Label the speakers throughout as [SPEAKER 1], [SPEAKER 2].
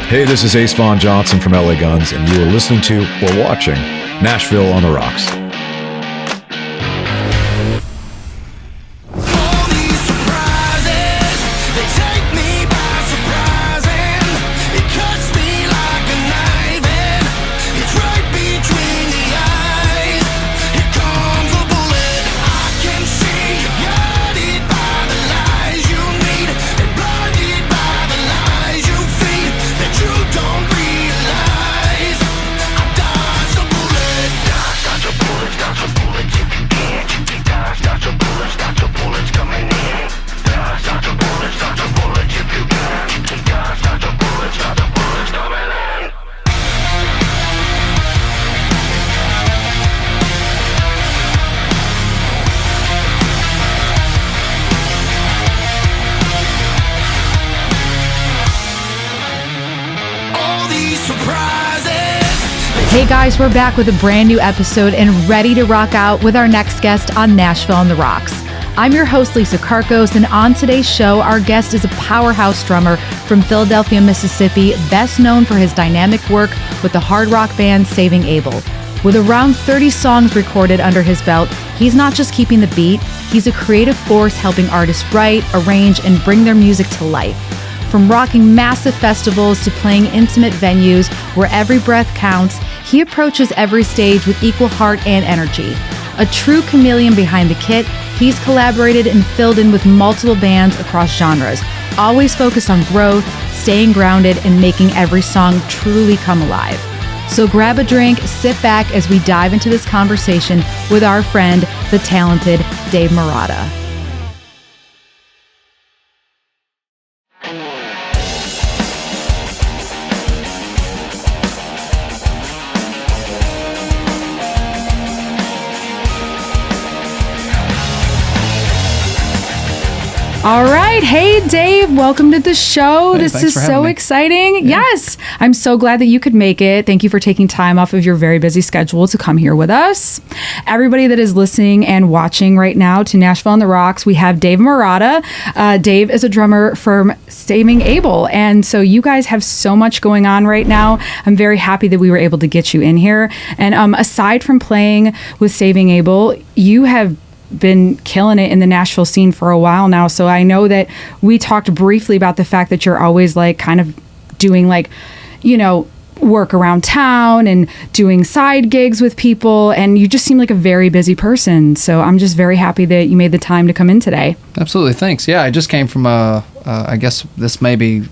[SPEAKER 1] Hey, this is Ace Von Johnson from LA Guns, and you are listening to or watching Nashville on the Rocks.
[SPEAKER 2] Hey guys, we're back with a brand new episode and ready to rock out with our next guest on Nashville on the Rocks. I'm your host, Lisa Karkos, and on today's show, our guest is a powerhouse drummer from Philadelphia, Mississippi, best known for his dynamic work with the hard rock band Saving Abel. With around 30 songs recorded under his belt, he's not just keeping the beat, he's a creative force helping artists write, arrange, and bring their music to life. From rocking massive festivals to playing intimate venues where every breath counts, he approaches every stage with equal heart and energy. A true chameleon behind the kit, he's collaborated and filled in with multiple bands across genres, always focused on growth, staying grounded, and making every song truly come alive. So grab a drink, sit back as we dive into this conversation with our friend, the talented Dave Moratta. All right. Hey, Dave. Welcome to the show.
[SPEAKER 3] Hey,
[SPEAKER 2] this is so exciting.
[SPEAKER 3] Yeah.
[SPEAKER 2] Yes. I'm so glad that you could make it. Thank you for taking time off of your very busy schedule to come here with us. Everybody that is listening and watching right now to Nashville on the Rocks, we have Dave Moratta. Dave is a drummer from Saving Abel. And so you guys have so much going on right now. I'm very happy that we were able to get you in here. And aside from playing with Saving Abel, you have been killing it in the Nashville scene for a while now. So I know that we talked briefly about the fact that you're always like kind of doing like, you know, work around town and doing side gigs with people, and you just seem like a very busy person. So I'm just very happy that you made the time to come in today.
[SPEAKER 3] Absolutely. Thanks. Yeah, I just came from I guess this may be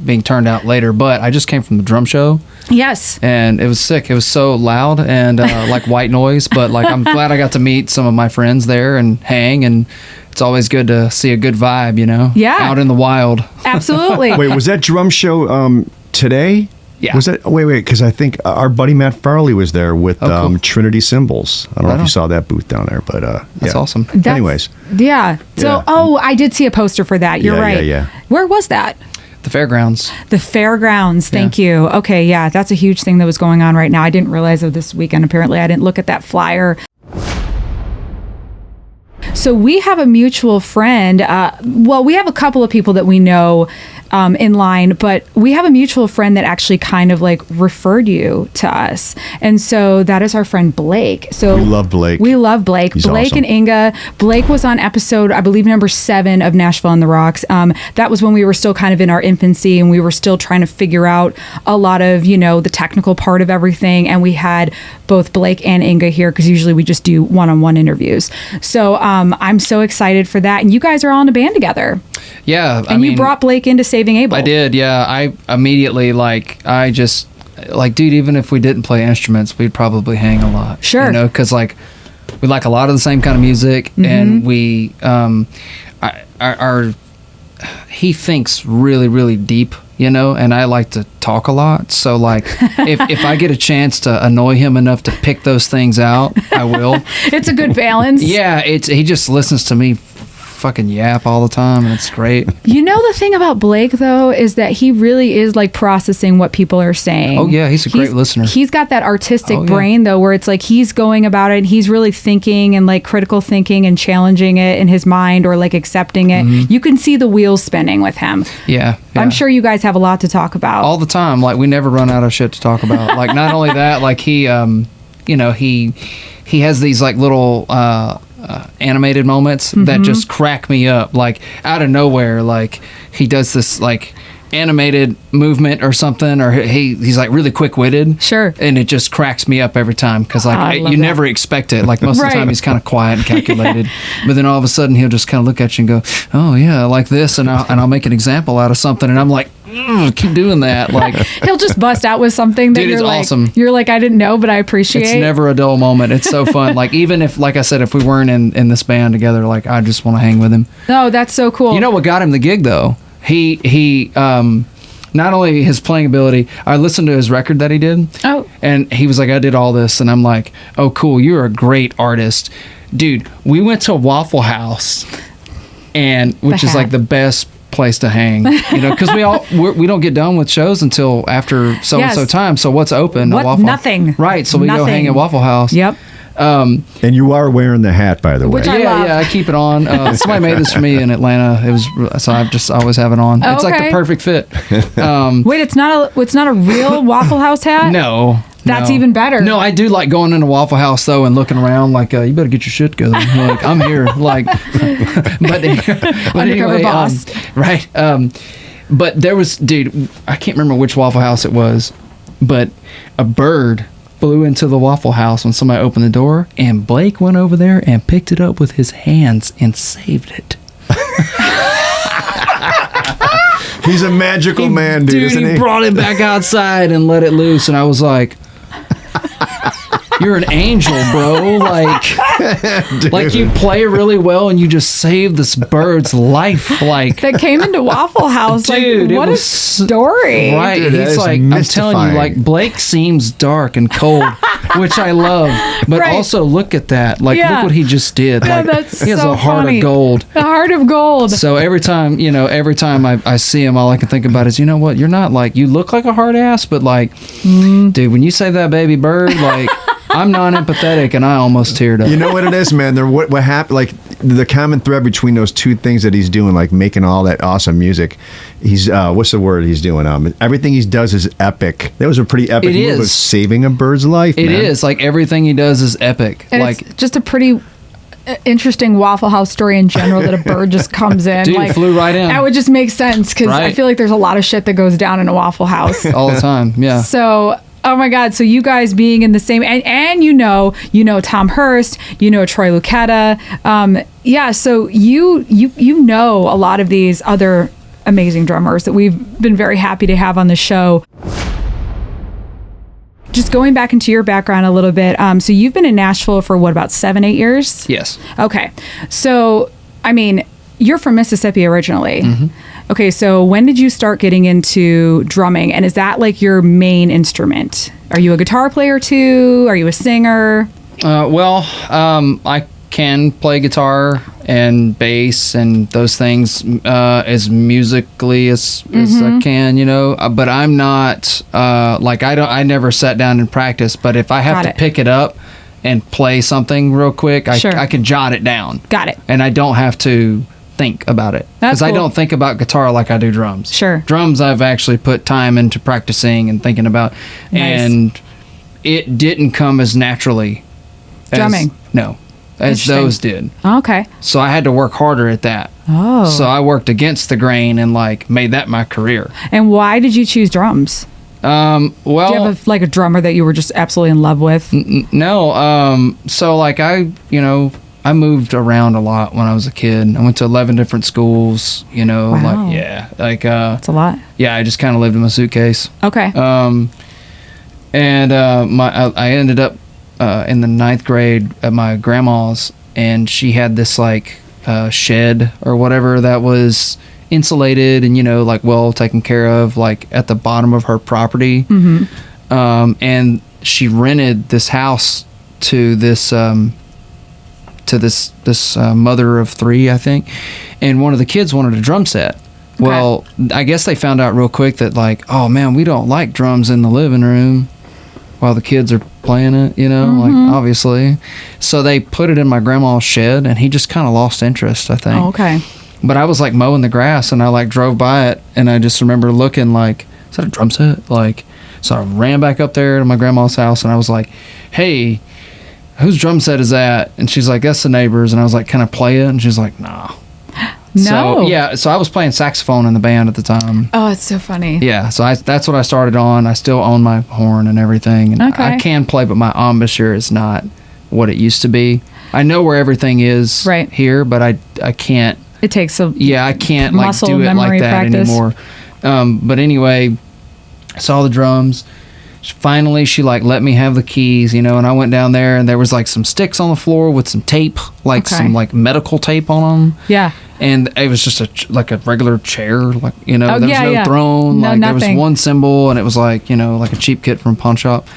[SPEAKER 3] being turned out later, but I just came from the drum show.
[SPEAKER 2] Yes.
[SPEAKER 3] And it was sick. It was so loud and like white noise, but like I'm glad I got to meet some of my friends there and hang, and it's always good to see a good vibe, you know?
[SPEAKER 2] Yeah.
[SPEAKER 3] Out in the wild.
[SPEAKER 2] Absolutely.
[SPEAKER 4] Wait, was that drum show today?
[SPEAKER 3] Yeah.
[SPEAKER 4] Was that? Wait, because I think our buddy Matt Farley was there with
[SPEAKER 3] cool.
[SPEAKER 4] Trinity Cymbals. I don't know if you saw that booth down there, but
[SPEAKER 3] That's
[SPEAKER 4] yeah.
[SPEAKER 3] awesome.
[SPEAKER 4] Anyways.
[SPEAKER 2] Yeah. So,
[SPEAKER 4] Yeah.
[SPEAKER 2] I did see a poster for that. You're right.
[SPEAKER 4] Yeah.
[SPEAKER 2] Where was that?
[SPEAKER 3] The fairgrounds.
[SPEAKER 2] The fairgrounds. Thank you. Okay. Yeah. That's a huge thing that was going on right now. I didn't realize it this weekend. Apparently, I didn't look at that flyer. So we have a mutual friend. Well, we have a couple of people that we know in line, but we have a mutual friend that actually kind of like referred you to us. And so that is our friend Blake. So
[SPEAKER 4] We love Blake.
[SPEAKER 2] We love Blake.
[SPEAKER 4] He's
[SPEAKER 2] Blake
[SPEAKER 4] awesome.
[SPEAKER 2] and Inga. Blake was on episode, I believe, number 7 of Nashville on the Rocks. That was when we were still kind of in our infancy and we were still trying to figure out a lot of, you know, the technical part of everything. And we had both Blake and Inga here because usually we just do one-on-one interviews. So I'm so excited for that. And you guys are all in a band together.
[SPEAKER 3] Yeah.
[SPEAKER 2] And you brought Blake into Saving Abel.
[SPEAKER 3] I did, yeah. I immediately, dude, even if we didn't play instruments, we'd probably hang a lot.
[SPEAKER 2] Sure.
[SPEAKER 3] You know, because, like, we like a lot of the same kind of music, and we, he thinks really, really deep, you know, and I like to talk a lot. So, like, if I get a chance to annoy him enough to pick those things out, I will.
[SPEAKER 2] It's a good balance.
[SPEAKER 3] Yeah, he just listens to me fucking yap all the time, and it's great.
[SPEAKER 2] You know, the thing about Blake, though, is that he really is like processing what people are saying.
[SPEAKER 3] Oh, yeah, he's a great listener.
[SPEAKER 2] He's got that artistic
[SPEAKER 3] Oh, yeah.
[SPEAKER 2] brain, though, where it's like he's going about it and he's really thinking and like critical thinking and challenging it in his mind or like accepting it. You can see the wheels spinning with him.
[SPEAKER 3] Yeah.
[SPEAKER 2] I'm sure you guys have a lot to talk about.
[SPEAKER 3] All the time. Like, we never run out of shit to talk about. Like, not only that, like he, you know, he has these like little animated moments that just crack me up. Like, out of nowhere, like he does this like animated movement or something, or he's like really quick-witted.
[SPEAKER 2] Sure.
[SPEAKER 3] And it just cracks me up every time because like
[SPEAKER 2] love
[SPEAKER 3] you
[SPEAKER 2] that.
[SPEAKER 3] never expect it. Like, most of the time he's kind of quiet and calculated, but then all of a sudden he'll just kind of look at you and go, "Oh yeah, I like this," and I'll make an example out of something, and I'm like, keep doing that. Like,
[SPEAKER 2] He'll just bust out with something that
[SPEAKER 3] Dude,
[SPEAKER 2] you're
[SPEAKER 3] it's
[SPEAKER 2] like,
[SPEAKER 3] awesome.
[SPEAKER 2] you're like, I didn't know, but I appreciate.
[SPEAKER 3] it's never a dull moment. It's so fun. Like, even if, like I said, if we weren't in this band together, like, I just want to hang with him.
[SPEAKER 2] No, that's so cool.
[SPEAKER 3] You know what got him the gig though? He not only his playing ability, I listened to his record that he did.
[SPEAKER 2] Oh.
[SPEAKER 3] And he was like, I did all this, and I'm like, oh cool, you're a great artist. Dude, we went to Waffle House, and which is like the best place to hang, you know, because we don't get done with shows until after so and so time. So what's open?
[SPEAKER 2] What? Nothing.
[SPEAKER 3] Right. So we go hang at Waffle House.
[SPEAKER 2] Yep.
[SPEAKER 4] And you are wearing the hat, by the way.
[SPEAKER 2] Which I love.
[SPEAKER 3] Yeah, I keep it on. Somebody made this for me in Atlanta. It was so I just always have it on.
[SPEAKER 2] Oh,
[SPEAKER 3] it's like
[SPEAKER 2] okay.
[SPEAKER 3] the perfect fit.
[SPEAKER 2] Wait, it's not a real Waffle House hat?
[SPEAKER 3] No.
[SPEAKER 2] That's
[SPEAKER 3] no.
[SPEAKER 2] even better.
[SPEAKER 3] No, I do like going into Waffle House though and looking around like, you better get your shit together. Like, I'm here. Like, but anyway,
[SPEAKER 2] boss.
[SPEAKER 3] Right. But there was, dude, I can't remember which Waffle House it was, but a bird flew into the Waffle House when somebody opened the door, and Blake went over there and picked it up with his hands and saved it.
[SPEAKER 4] He's a magical man, dude, isn't he?
[SPEAKER 3] He brought it back outside and let it loose, and I was like, you're an angel, bro. Like you play really well and you just saved this bird's life. Like,
[SPEAKER 2] that came into Waffle House.
[SPEAKER 3] Dude,
[SPEAKER 2] like, what a story.
[SPEAKER 3] right.
[SPEAKER 4] Dude, that
[SPEAKER 3] He's
[SPEAKER 4] is
[SPEAKER 3] like, I'm telling
[SPEAKER 4] mystifying.
[SPEAKER 3] you, like, Blake seems dark and cold, which I love. But
[SPEAKER 2] Right.
[SPEAKER 3] also look at that. Like,
[SPEAKER 2] Yeah.
[SPEAKER 3] look what he just did.
[SPEAKER 2] Yeah,
[SPEAKER 3] Like,
[SPEAKER 2] that's
[SPEAKER 3] he has
[SPEAKER 2] so
[SPEAKER 3] a heart
[SPEAKER 2] funny.
[SPEAKER 3] of gold.
[SPEAKER 2] A heart of gold.
[SPEAKER 3] So every time I see him, all I can think about is, you know what? You're not like, you look like a hard ass, but like, dude, when you save that baby bird, like, I'm non-empathetic and I almost teared up.
[SPEAKER 4] You know what it is, man? What happened? Like, the common thread between those two things that he's doing, like making all that awesome music. He's what's the word he's doing? Everything he does is epic. That was a pretty epic
[SPEAKER 3] It
[SPEAKER 4] move of
[SPEAKER 3] is.
[SPEAKER 4] saving a bird's life.
[SPEAKER 3] It
[SPEAKER 4] man.
[SPEAKER 3] is like everything he does is epic.
[SPEAKER 2] And
[SPEAKER 3] like,
[SPEAKER 2] it's just a pretty interesting Waffle House story in general that a bird just comes in.
[SPEAKER 3] Dude,
[SPEAKER 2] like,
[SPEAKER 3] flew right in.
[SPEAKER 2] That would just make sense because I
[SPEAKER 3] Right.
[SPEAKER 2] feel like there's a lot of shit that goes down in a Waffle House.
[SPEAKER 3] all the time. Yeah.
[SPEAKER 2] So, oh my God! So you guys being in the same, and you know Tom Hurst, you know Troy Lucetta, yeah. So you know a lot of these other amazing drummers that we've been very happy to have on the show. Just going back into your background a little bit, so you've been in Nashville for what, about 7-8 years?
[SPEAKER 3] Yes.
[SPEAKER 2] Okay, so I mean, you're from Mississippi originally.
[SPEAKER 3] Mm-hmm.
[SPEAKER 2] Okay, so when did you start getting into drumming, and is that like your main instrument? Are you a guitar player too? Are you a singer?
[SPEAKER 3] I can play guitar and bass and those things as musically as I can, you know. But I'm not like I never sat down and practiced. But if I have
[SPEAKER 2] Got
[SPEAKER 3] to
[SPEAKER 2] it.
[SPEAKER 3] pick it up and play something real quick,
[SPEAKER 2] Sure.
[SPEAKER 3] I can jot it down.
[SPEAKER 2] Got it.
[SPEAKER 3] And I don't have to think about it
[SPEAKER 2] That's
[SPEAKER 3] because I
[SPEAKER 2] cool.
[SPEAKER 3] don't think about guitar like I do drums.
[SPEAKER 2] Sure.
[SPEAKER 3] Drums I've actually put time into practicing and thinking about,
[SPEAKER 2] Nice.
[SPEAKER 3] and it didn't come as naturally as,
[SPEAKER 2] Drumming.
[SPEAKER 3] no, as
[SPEAKER 2] Interesting.
[SPEAKER 3] those did.
[SPEAKER 2] Okay.
[SPEAKER 3] So I had to work harder at that.
[SPEAKER 2] Oh.
[SPEAKER 3] So I worked against the grain and like made that my career.
[SPEAKER 2] And why did you choose drums?
[SPEAKER 3] Well,
[SPEAKER 2] Do you have a drummer that you were just absolutely in love with?
[SPEAKER 3] no. So like I moved around a lot when I was a kid. I went to 11 different schools, you know,
[SPEAKER 2] Wow.
[SPEAKER 3] like, yeah, like,
[SPEAKER 2] That's a lot.
[SPEAKER 3] yeah, I just kind of lived in my suitcase.
[SPEAKER 2] Okay.
[SPEAKER 3] I ended up in the 9th grade at my grandma's, and she had this like shed or whatever that was insulated and, you know, like well taken care of, like at the bottom of her property. And she rented this house to this to this mother of 3, I think, and one of the kids wanted a drum set. Okay. Well, I guess they found out real quick that like, oh man, we don't like drums in the living room while the kids are playing it, you know, like obviously. So they put it in my grandma's shed, and he just kind of lost interest, I think.
[SPEAKER 2] Oh, okay.
[SPEAKER 3] But I was like mowing the grass, and I like drove by it, and I just remember looking like, is that a drum set? Like, so I ran back up there to my grandma's house, and I was like, hey, whose drum set is that? And she's like, that's the neighbor's. And I was like, can I play it? And she's like, nah.
[SPEAKER 2] No.
[SPEAKER 3] So, yeah, so I was playing saxophone in the band at the time.
[SPEAKER 2] Oh, it's so funny.
[SPEAKER 3] Yeah, so that's what I started on. I still own my horn and everything. And
[SPEAKER 2] Okay.
[SPEAKER 3] I can play, but my embouchure is not what it used to be. I know where everything is
[SPEAKER 2] Right.
[SPEAKER 3] here, but I can't.
[SPEAKER 2] It takes a
[SPEAKER 3] Yeah, I can't like
[SPEAKER 2] muscle
[SPEAKER 3] do it
[SPEAKER 2] memory
[SPEAKER 3] like that
[SPEAKER 2] practice.
[SPEAKER 3] anymore. But anyway, I saw the drums. Finally, she like let me have the keys, you know, and I went down there, and there was like some sticks on the floor with some tape, like
[SPEAKER 2] Okay.
[SPEAKER 3] some like medical tape on them.
[SPEAKER 2] Yeah.
[SPEAKER 3] And it was just like a regular chair, like, you know,
[SPEAKER 2] Oh,
[SPEAKER 3] there was
[SPEAKER 2] yeah,
[SPEAKER 3] no
[SPEAKER 2] yeah.
[SPEAKER 3] throne,
[SPEAKER 2] No,
[SPEAKER 3] like there was
[SPEAKER 2] nothing.
[SPEAKER 3] one cymbal, and it was like, you know, like a cheap kit from pawn shop,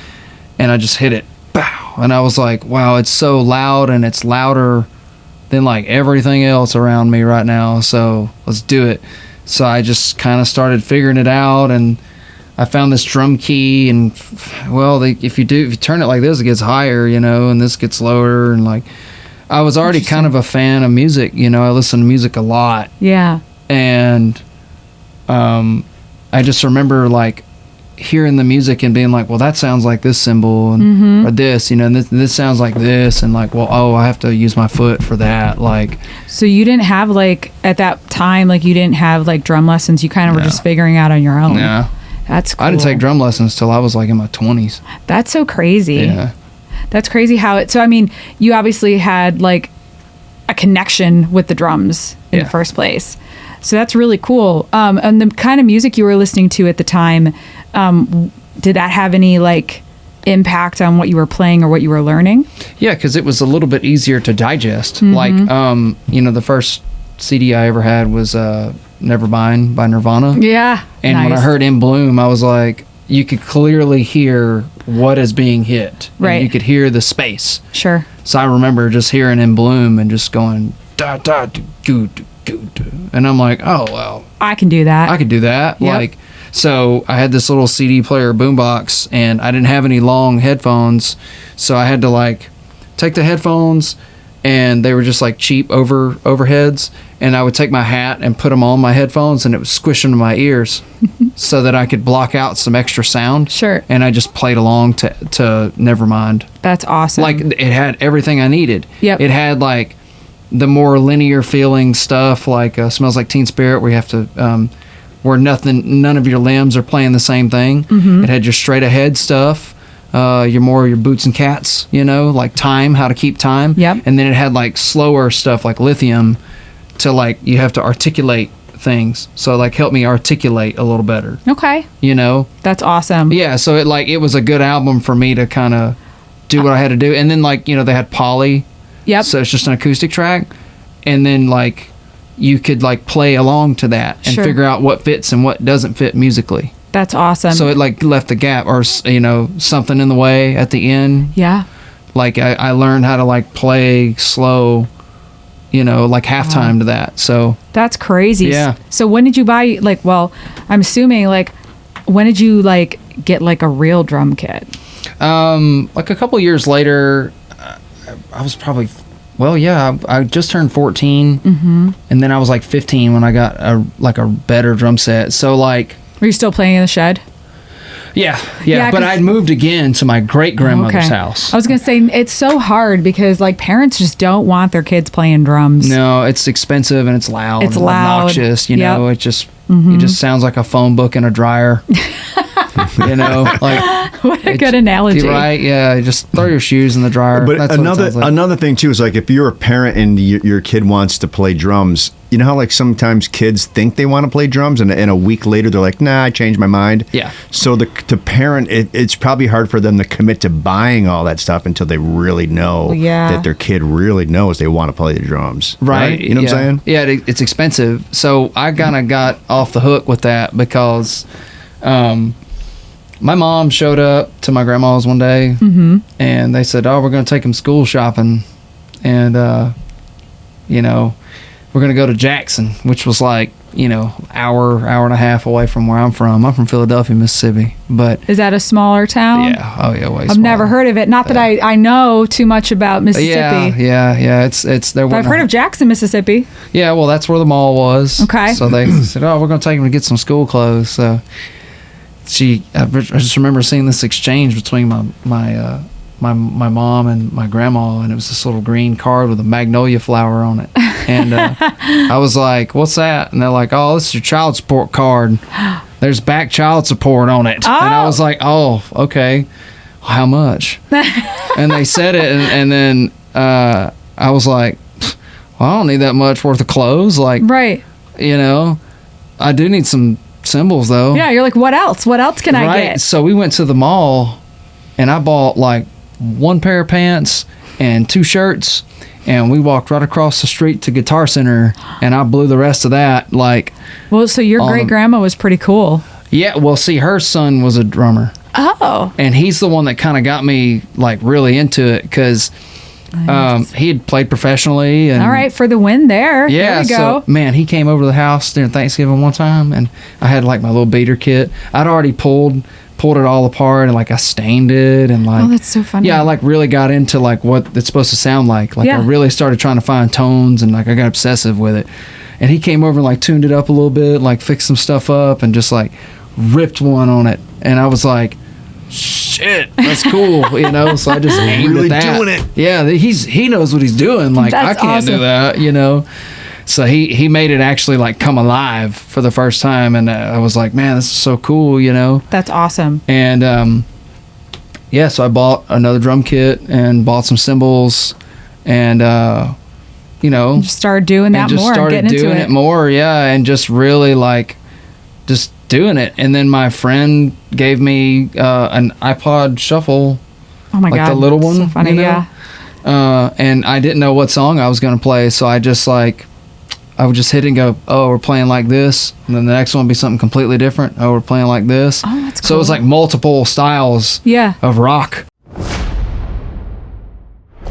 [SPEAKER 3] and I just hit it, bow, and I was like, wow, it's so loud, and it's louder than like everything else around me right now, so let's do it. So I just kind of started figuring it out, and I found this drum key, and well, if you turn it like this, it gets higher, you know, and this gets lower, and like I was already kind of a fan of music, you know, I listen to music a lot,
[SPEAKER 2] Yeah.
[SPEAKER 3] and I just remember like hearing the music and being like, well, that sounds like this cymbal, and or this, you know, and this sounds like this, and like, well, oh, I have to use my foot for that, like.
[SPEAKER 2] So you didn't have like at that time, like you didn't have like drum lessons. You kind of were
[SPEAKER 3] No.
[SPEAKER 2] just figuring out on your own.
[SPEAKER 3] Yeah.
[SPEAKER 2] That's cool.
[SPEAKER 3] I didn't take drum lessons till I was like in my 20s.
[SPEAKER 2] That's so crazy.
[SPEAKER 3] Yeah.
[SPEAKER 2] That's crazy how it. So I mean, you obviously had like a connection with the drums in
[SPEAKER 3] Yeah.
[SPEAKER 2] the first place. So that's really cool. And the kind of music you were listening to at the time, did that have any like impact on what you were playing or what you were learning?
[SPEAKER 3] Yeah, because it was a little bit easier to digest. Like, you know, the first CD I ever had was Nevermind by Nirvana.
[SPEAKER 2] Yeah.
[SPEAKER 3] And when I heard In Bloom, I was like, you could clearly hear what is being hit. And
[SPEAKER 2] Right.
[SPEAKER 3] you could hear the space.
[SPEAKER 2] Sure.
[SPEAKER 3] So I remember just hearing In Bloom and just going, da, da, do, do, do, do. And I'm like, oh, well,
[SPEAKER 2] I can do that.
[SPEAKER 3] I could do that.
[SPEAKER 2] Yep.
[SPEAKER 3] Like, so I had this little CD player boombox, and I didn't have any long headphones, so I had to like take the headphones, and they were just like cheap overheads, and I would take my hat and put them on my headphones, and it would squish into my ears so that I could block out some extra sound.
[SPEAKER 2] Sure.
[SPEAKER 3] And I just played along to Nevermind.
[SPEAKER 2] That's awesome.
[SPEAKER 3] Like, it had everything I needed.
[SPEAKER 2] Yep.
[SPEAKER 3] It had like the more linear feeling stuff, like Smells Like Teen Spirit, where you have to where none of your limbs are playing the same thing. It had your straight ahead stuff, your boots and cats, you know, like time, how to keep time.
[SPEAKER 2] Yep.
[SPEAKER 3] And then it had like slower stuff like Lithium, to like you have to articulate things, so like help me articulate a little better,
[SPEAKER 2] okay.
[SPEAKER 3] you know.
[SPEAKER 2] That's awesome.
[SPEAKER 3] Yeah, so it was a good album for me to kind of do what I had to do. And then like, you know, they had Poly.
[SPEAKER 2] Yep.
[SPEAKER 3] So it's just an acoustic track, and then like you could like play along to that and
[SPEAKER 2] Sure.
[SPEAKER 3] figure out what fits and what doesn't fit musically.
[SPEAKER 2] That's awesome.
[SPEAKER 3] So it like left the gap, or you know, something in the way at the end.
[SPEAKER 2] yeah.
[SPEAKER 3] Like I learned how to like play slow, you know, like halftime to that. So
[SPEAKER 2] That's crazy.
[SPEAKER 3] Yeah.
[SPEAKER 2] So when did you buy like, well, I'm assuming like when did you like get like a real drum kit?
[SPEAKER 3] like a couple years later, I was probably, well, yeah, I just turned 14, and then I was like 15 when I got a better drum set. So like,
[SPEAKER 2] Were you still playing in the shed?
[SPEAKER 3] yeah,
[SPEAKER 2] Yeah,
[SPEAKER 3] but
[SPEAKER 2] 'cause-
[SPEAKER 3] I'd moved again to my great grandmother's
[SPEAKER 2] Okay.
[SPEAKER 3] house.
[SPEAKER 2] I was gonna say it's so hard because like parents just don't want their kids playing drums.
[SPEAKER 3] No, it's expensive and it's loud.
[SPEAKER 2] It's
[SPEAKER 3] and
[SPEAKER 2] loud.
[SPEAKER 3] obnoxious. You know,
[SPEAKER 2] Yep.
[SPEAKER 3] it just sounds like a phone book in a dryer. You know, like
[SPEAKER 2] What a good analogy.
[SPEAKER 3] You're right? Yeah, just throw your shoes in the dryer.
[SPEAKER 4] But
[SPEAKER 3] That's what it sounds like.
[SPEAKER 4] another thing too is like if you're a parent and your kid wants to play drums, you know how like sometimes kids think they want to play drums and a week later they're like, nah, I changed my mind.
[SPEAKER 3] Yeah.
[SPEAKER 4] So the parent, it's probably hard for them to commit to buying all that stuff until they really know
[SPEAKER 2] Yeah.
[SPEAKER 4] that their kid really knows they want to play the drums.
[SPEAKER 3] Right.
[SPEAKER 4] You know what I'm saying?
[SPEAKER 3] Yeah, it's expensive. So I kind of got off the hook with that because my mom showed up to my grandma's one day and they said, oh, we're going to take him school shopping. and you know, we're gonna go to Jackson, which was like, you know, hour and a half away from where I'm from. I'm from Philadelphia, Mississippi, but
[SPEAKER 2] Is that a smaller town?
[SPEAKER 3] yeah, oh yeah, way
[SPEAKER 2] I've never heard of it. Not that I know too much about Mississippi.
[SPEAKER 3] Yeah. It's there.
[SPEAKER 2] But I've heard of Jackson, Mississippi.
[SPEAKER 3] Yeah, well, that's where the mall was.
[SPEAKER 2] Okay.
[SPEAKER 3] So they said, "Oh, we're going to take him to get some school clothes." So I just remember seeing this exchange between my mom and my grandma, and it was this little green card with a magnolia flower on it. And I was like, "What's that?" And they're like, "Oh, this is your child support card. There's back child support on it."
[SPEAKER 2] Oh.
[SPEAKER 3] And I was like, "Oh, okay. How much?" And they said it, and then I was like, "Well, I don't need that much worth of clothes. Like,
[SPEAKER 2] Right.
[SPEAKER 3] you know, I do need some symbols though."
[SPEAKER 2] Yeah, you're like, what else? What else can I get?
[SPEAKER 3] So we went to the mall, and I bought like one pair of pants and 2 shirts, and we walked right across the street to Guitar Center, and I blew the rest of that. Like,
[SPEAKER 2] Well, so your great grandma was pretty cool.
[SPEAKER 3] yeah, well, see, her son was a drummer,
[SPEAKER 2] Oh.
[SPEAKER 3] and he's the one that kind of got me like really into it because he had played professionally. And
[SPEAKER 2] All right, for the win there.
[SPEAKER 3] yeah,
[SPEAKER 2] There we go.
[SPEAKER 3] so man, he came over to the house during Thanksgiving one time, and I had like my little beater kit. I'd already pulled it all apart, and like I stained it, and like,
[SPEAKER 2] Oh, that's so funny.
[SPEAKER 3] yeah, I like really got into like what it's supposed to sound like. Like
[SPEAKER 2] Yeah.
[SPEAKER 3] I really started trying to find tones, and like I got obsessive with it. And he came over and like tuned it up a little bit, like fixed some stuff up, and just like ripped one on it. And I was like, shit, that's cool, you know. So I just aimed
[SPEAKER 4] Really
[SPEAKER 3] at that.
[SPEAKER 4] doing it.
[SPEAKER 3] Yeah, he knows what he's doing. Like
[SPEAKER 2] That's
[SPEAKER 3] I can't do
[SPEAKER 2] awesome.
[SPEAKER 3] that, you know. So he made it actually like come alive for the first time, and I was like, man, this is so cool, you know.
[SPEAKER 2] That's awesome.
[SPEAKER 3] And yeah, so I bought another drum kit and bought some cymbals, and you know,
[SPEAKER 2] Just started doing that
[SPEAKER 3] and just
[SPEAKER 2] more and
[SPEAKER 3] started
[SPEAKER 2] getting
[SPEAKER 3] doing
[SPEAKER 2] into
[SPEAKER 3] it more, yeah, and just really like just doing it. And then my friend gave me an iPod Shuffle,
[SPEAKER 2] Oh my
[SPEAKER 3] like
[SPEAKER 2] God.
[SPEAKER 3] the little
[SPEAKER 2] that's
[SPEAKER 3] one,
[SPEAKER 2] So funny,
[SPEAKER 3] you know?
[SPEAKER 2] yeah.
[SPEAKER 3] And I didn't know what song I was going to play, so I would just hit and go, oh, we're playing like this, and then the next one would be something completely different. Oh, we're playing like this.
[SPEAKER 2] Oh, that's
[SPEAKER 3] So it was
[SPEAKER 2] cool.
[SPEAKER 3] like multiple styles
[SPEAKER 2] Yeah.
[SPEAKER 3] of rock.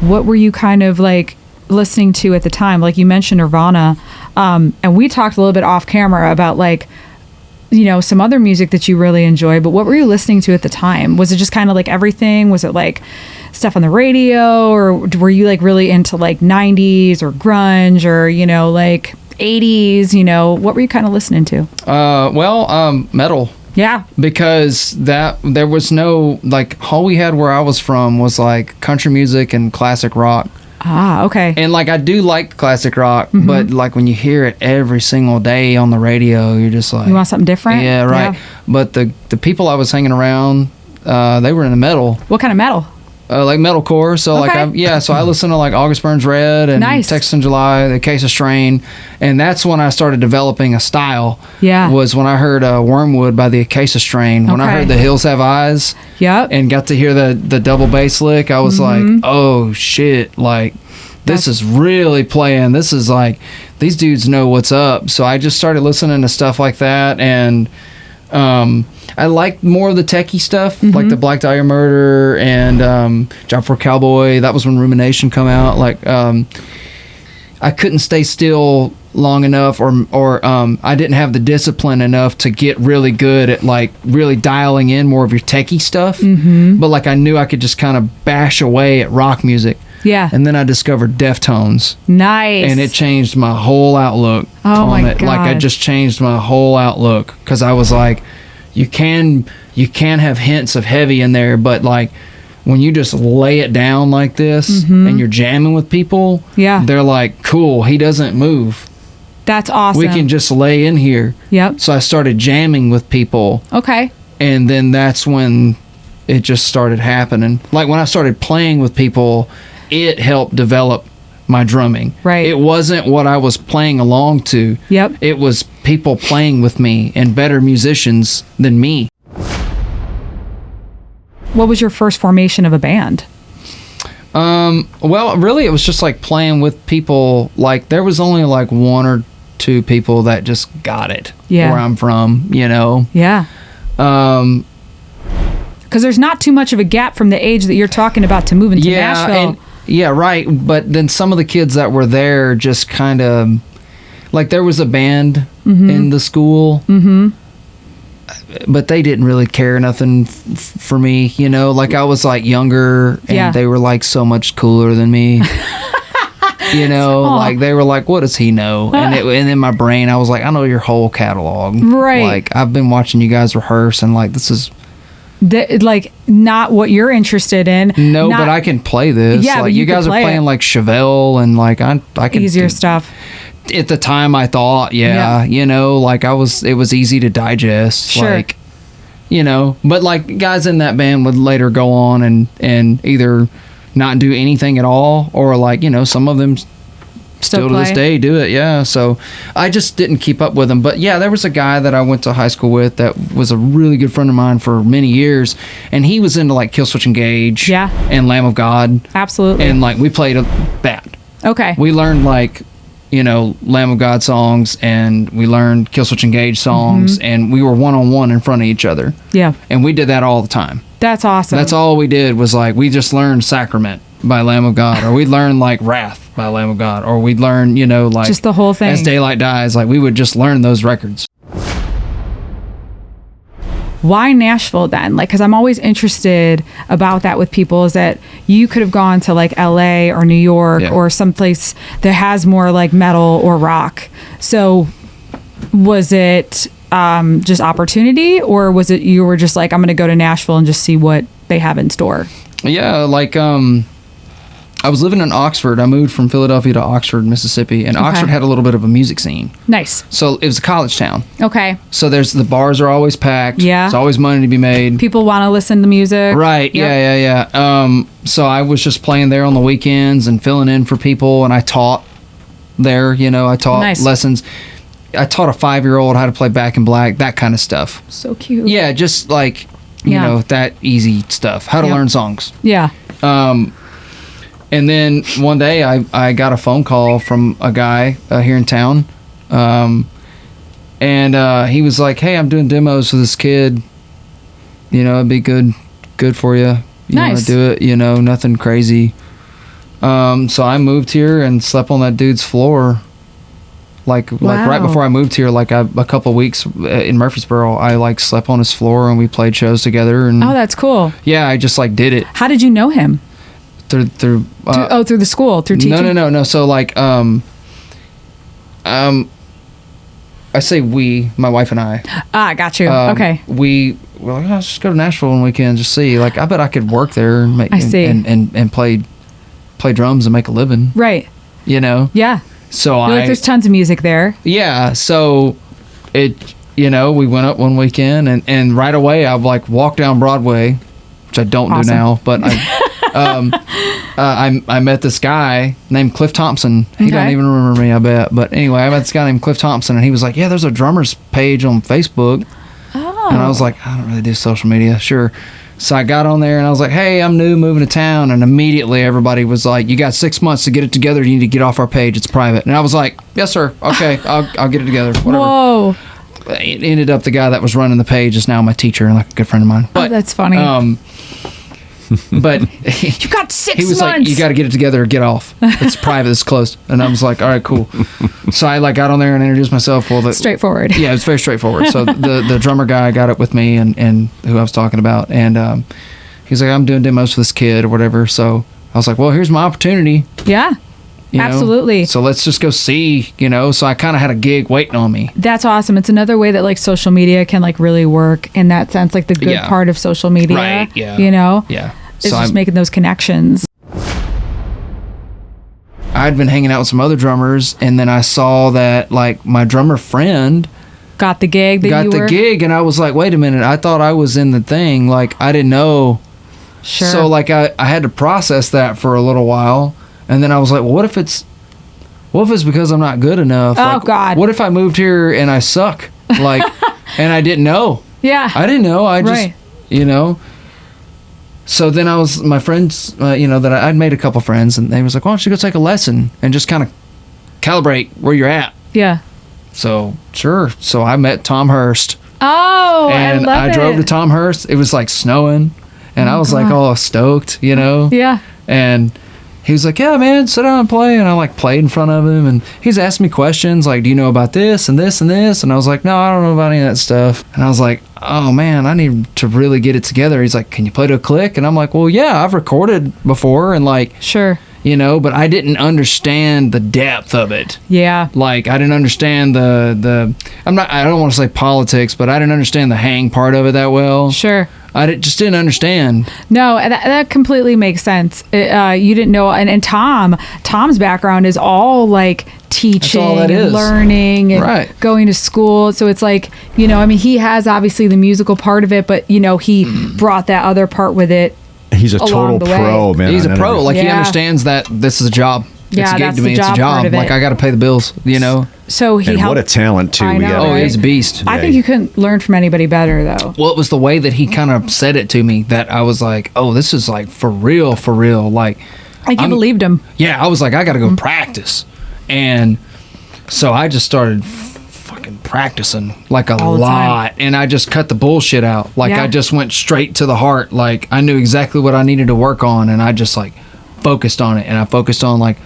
[SPEAKER 2] What were you kind of like listening to at the time? Like you mentioned Nirvana, and we talked a little bit off camera about like, you know, some other music that you really enjoy, but what were you listening to at the time? Was it just kind of like everything? Was it like stuff on the radio, or were you like really into like 90s or grunge, or, you know, like 80s, you know, what were you kind of listening to?
[SPEAKER 3] Metal.
[SPEAKER 2] Yeah.
[SPEAKER 3] Because there was no, like, all we had where I was from was like country music and classic rock.
[SPEAKER 2] Ah, okay.
[SPEAKER 3] And like I do like classic rock, but like when you hear it every single day on the radio, you're just like,
[SPEAKER 2] You want something different?
[SPEAKER 3] Yeah, right.
[SPEAKER 2] Yeah.
[SPEAKER 3] But the people I was hanging around, they were in the metal,
[SPEAKER 2] What kind of metal?
[SPEAKER 3] like metalcore. So
[SPEAKER 2] Okay.
[SPEAKER 3] like so I listened to like August Burns Red and
[SPEAKER 2] Nice.
[SPEAKER 3] Texas in July, The Case of Strain, and that's when I started developing a style.
[SPEAKER 2] Yeah.
[SPEAKER 3] Was when I heard Wormwood by The Acacia Strain. When I
[SPEAKER 2] Okay.
[SPEAKER 3] heard The Hills Have Eyes.
[SPEAKER 2] Yep.
[SPEAKER 3] And got to hear the double bass lick, I was like, oh shit, like this is really playing. This is like, these dudes know what's up. So I just started listening to stuff like that, and I liked more of the techie stuff, like the Black Dahlia Murder and Job for a Cowboy. That was when Rumination come out. Like I couldn't stay still long enough, or I didn't have the discipline enough to get really good at like really dialing in more of your techie stuff. But like I knew I could just kind of bash away at rock music.
[SPEAKER 2] Yeah.
[SPEAKER 3] And then I discovered Deftones,
[SPEAKER 2] Nice.
[SPEAKER 3] and it changed my whole outlook
[SPEAKER 2] Oh
[SPEAKER 3] on
[SPEAKER 2] my
[SPEAKER 3] it. Like it
[SPEAKER 2] God.
[SPEAKER 3] just changed my whole outlook, because I was like, you can have hints of heavy in there, but like when you just lay it down like this and you're jamming with people,
[SPEAKER 2] Yeah.
[SPEAKER 3] they're like, cool, he doesn't move.
[SPEAKER 2] That's awesome.
[SPEAKER 3] We can just lay in here.
[SPEAKER 2] Yep.
[SPEAKER 3] So I started jamming with people,
[SPEAKER 2] Okay.
[SPEAKER 3] and then that's when it just started happening. Like when I started playing with people, it helped develop my drumming.
[SPEAKER 2] Right.
[SPEAKER 3] It wasn't what I was playing along to.
[SPEAKER 2] Yep.
[SPEAKER 3] It was people playing with me and better musicians than me.
[SPEAKER 2] What was your first formation of a band?
[SPEAKER 3] Well, really, it was just like playing with people. Like there was only like 1 or 2 people that just got it.
[SPEAKER 2] Yeah.
[SPEAKER 3] Where I'm from, you know.
[SPEAKER 2] Yeah. Because there's not too much of a gap from the age that you're talking about to move into Nashville.
[SPEAKER 3] Yeah, right. But then some of the kids that were there just kind of, like, there was a band in the school, but they didn't really care nothing for me, you know? Like, I was, like, younger, and they were, like, so much cooler than me. You know, like, they were like, what does he know? And in my brain, I was like, I know your whole catalog.
[SPEAKER 2] Right.
[SPEAKER 3] Like, I've been watching you guys rehearse, and, like, this is...
[SPEAKER 2] like, not what you're interested in.
[SPEAKER 3] No, but I can play this.
[SPEAKER 2] Yeah,
[SPEAKER 3] like,
[SPEAKER 2] but
[SPEAKER 3] you guys are playing, like, Chevelle, and, like, I can...
[SPEAKER 2] Easier stuff.
[SPEAKER 3] At the time, I thought, you know, like, it was easy to digest.
[SPEAKER 2] Sure.
[SPEAKER 3] Like, you know, but, like, guys in that band would later go on and either not do anything at all, or, like, you know, some of them still to this day do it. Yeah. So I just didn't keep up with them. But yeah, there was a guy that I went to high school with that was a really good friend of mine for many years, and he was into, like, Killswitch Engage and Lamb of God.
[SPEAKER 2] Absolutely.
[SPEAKER 3] And, like, we played that.
[SPEAKER 2] Okay.
[SPEAKER 3] We learned, like, you know, Lamb of God songs, and we learned Killswitch Engage songs, and we were one-on-one in front of each other.
[SPEAKER 2] Yeah.
[SPEAKER 3] And we did that all the time.
[SPEAKER 2] That's awesome.
[SPEAKER 3] That's all we did was, like, we just learned Sacrament by Lamb of God, or we'd learn, like, Wrath by Lamb of God, or we'd learn, you know, like,
[SPEAKER 2] just the whole thing.
[SPEAKER 3] As Daylight Dies. Like, we would just learn those records.
[SPEAKER 2] Why Nashville then? Like, because I'm always interested about that with people, is that you could have gone to, like, LA or New York or someplace that has more, like, metal or rock. So was it just opportunity, or was it you were just like, I'm going to go to Nashville and just see what they have in store?
[SPEAKER 3] Yeah, like, I was living in Oxford. I moved from Philadelphia to Oxford, Mississippi, and Oxford had a little bit of a music scene.
[SPEAKER 2] Nice.
[SPEAKER 3] So it was a college town.
[SPEAKER 2] Okay.
[SPEAKER 3] So the bars are always packed.
[SPEAKER 2] Yeah.
[SPEAKER 3] There's always money to be made.
[SPEAKER 2] People want to listen to music.
[SPEAKER 3] Right. Yep. Yeah. So I was just playing there on the weekends and filling in for people, and I taught there. You know, I taught lessons. I taught a 5-year-old how to play Back in Black, that kind of stuff.
[SPEAKER 2] So cute.
[SPEAKER 3] Yeah, just like, you know, that easy stuff. How to learn songs.
[SPEAKER 2] Yeah.
[SPEAKER 3] And then one day I got a phone call from a guy here in town. And he was like, hey, I'm doing demos for this kid. You know, it'd be good for you. You want to do it, you know, nothing crazy. So I moved here and slept on that dude's floor. Like right before I moved here, like a couple of weeks in Murfreesboro, I, like, slept on his floor and we played shows together. And
[SPEAKER 2] oh, that's cool.
[SPEAKER 3] Yeah, I just, like, did it.
[SPEAKER 2] How did you know him?
[SPEAKER 3] Through through
[SPEAKER 2] the school, through teaching?
[SPEAKER 3] No. So, like, I say we, my wife and I.
[SPEAKER 2] Ah, got you. Okay.
[SPEAKER 3] We're like, let's just go to Nashville one weekend, just see. Like, I bet I could work there and make and play drums and make a living.
[SPEAKER 2] Right.
[SPEAKER 3] You know.
[SPEAKER 2] Yeah.
[SPEAKER 3] So
[SPEAKER 2] like, there's tons of music there.
[SPEAKER 3] Yeah. So you know, we went up one weekend, and right away I, like, walked down Broadway, which I don't do now, but I met this guy named Cliff Thompson. He don't even remember me, I bet. But anyway, I met this guy named Cliff Thompson, and he was like, yeah, there's a drummer's page on Facebook. Oh. And I was like, I don't really do social media. Sure. So I got on there, and I was like, hey, I'm new, moving to town. And immediately everybody was like, you got 6 months to get it together. You need to get off our page. It's private. And I was like, yes, sir. Okay, I'll get it together. Whatever.
[SPEAKER 2] Whoa.
[SPEAKER 3] It ended up the guy that was running the page is now my teacher and, like, a good friend of mine. But,
[SPEAKER 2] that's funny.
[SPEAKER 3] But
[SPEAKER 2] you've got 6 months.
[SPEAKER 3] He was like, you got to get it together or get off. It's private. It's closed. And I was like, all right, cool. So I, like, got on there and introduced myself. Well,
[SPEAKER 2] straightforward.
[SPEAKER 3] Yeah, it's very straightforward. So the drummer guy got up with me and who I was talking about. And he's like, I'm doing demos for this kid or whatever. So I was like, well, here's my opportunity.
[SPEAKER 2] Yeah. Absolutely.
[SPEAKER 3] So let's just go see, you know. So I kind of had a gig waiting on me.
[SPEAKER 2] That's awesome. It's another way that, like, social media can, like, really work in that sense, like the good part of social media.
[SPEAKER 3] Right. Yeah.
[SPEAKER 2] You know?
[SPEAKER 3] Yeah.
[SPEAKER 2] It's just making those connections.
[SPEAKER 3] I'd been hanging out with some other drummers, and then I saw that, like, my drummer friend
[SPEAKER 2] got the gig.
[SPEAKER 3] And I was like, wait a minute, I thought I was in the thing. Like, I didn't know.
[SPEAKER 2] Sure.
[SPEAKER 3] So, like, I had to process that for a little while, and then I was like, well, what if it's because I'm not good enough?
[SPEAKER 2] Oh,
[SPEAKER 3] like,
[SPEAKER 2] God.
[SPEAKER 3] What if I moved here and I suck? Like, and I didn't know.
[SPEAKER 2] Yeah.
[SPEAKER 3] I didn't know. I just, you know. So then my friends, you know, that I'd made a couple friends, and they was like, why don't you go take a lesson and just kind of calibrate where you're at?
[SPEAKER 2] Yeah.
[SPEAKER 3] So, sure. So I met Tom Hurst.
[SPEAKER 2] Oh,
[SPEAKER 3] and I drove to Tom Hurst. It was, like, snowing, and I was like all stoked, you know?
[SPEAKER 2] Yeah.
[SPEAKER 3] And he was like, yeah, man, sit down and play. And I like played in front of him, and he's asking me questions like, do you know about this and this and this? And I was like, no, I don't know about any of that stuff. And I was like, oh man, I need to really get it together. He's like, can you play to a click? And I'm like, well, yeah, I've recorded before, and like,
[SPEAKER 2] Sure.
[SPEAKER 3] you know, but I didn't understand the depth of it.
[SPEAKER 2] Yeah.
[SPEAKER 3] Like, I didn't understand I don't want to say politics, but I didn't understand the hang part of it that well.
[SPEAKER 2] Sure.
[SPEAKER 3] Just didn't understand.
[SPEAKER 2] No, that completely makes sense. You didn't know, and Tom's background is all like teaching
[SPEAKER 3] all that
[SPEAKER 2] and
[SPEAKER 3] is.
[SPEAKER 2] learning and
[SPEAKER 3] Right.
[SPEAKER 2] going to school. So it's like, you know, I mean, he has obviously the musical part of it, but you know, he brought that other part with it.
[SPEAKER 4] He's a
[SPEAKER 2] Along
[SPEAKER 4] total
[SPEAKER 2] the way.
[SPEAKER 4] pro, man.
[SPEAKER 3] He's a
[SPEAKER 4] on
[SPEAKER 3] pro.
[SPEAKER 4] everything.
[SPEAKER 3] Like, he
[SPEAKER 2] Yeah.
[SPEAKER 3] understands that this is a job.
[SPEAKER 2] Yeah,
[SPEAKER 3] it's a gig
[SPEAKER 2] that's
[SPEAKER 3] to
[SPEAKER 2] the
[SPEAKER 3] me. It's a
[SPEAKER 2] job part
[SPEAKER 3] job.
[SPEAKER 2] of it.
[SPEAKER 3] Like, I got to pay the bills, you know?
[SPEAKER 2] So he
[SPEAKER 4] And
[SPEAKER 2] helped.
[SPEAKER 4] what a talent, too.
[SPEAKER 2] I
[SPEAKER 4] We
[SPEAKER 2] know,
[SPEAKER 4] got.
[SPEAKER 3] Oh,
[SPEAKER 2] right?
[SPEAKER 3] he's a beast.
[SPEAKER 2] I think you couldn't learn from anybody better, though.
[SPEAKER 3] Well, it was the way that he kind of said it to me that I was like, oh, this is like for real, for real. Like
[SPEAKER 2] Like you believed him.
[SPEAKER 3] Yeah, I was like, I got to go practice. And so I just started fucking practicing like a
[SPEAKER 2] All the time.
[SPEAKER 3] lot. And I just cut the bullshit out. Like,
[SPEAKER 2] Yeah.
[SPEAKER 3] I just went straight to the heart. Like, I knew exactly what I needed to work on. And I just like focused on it. And I focused on like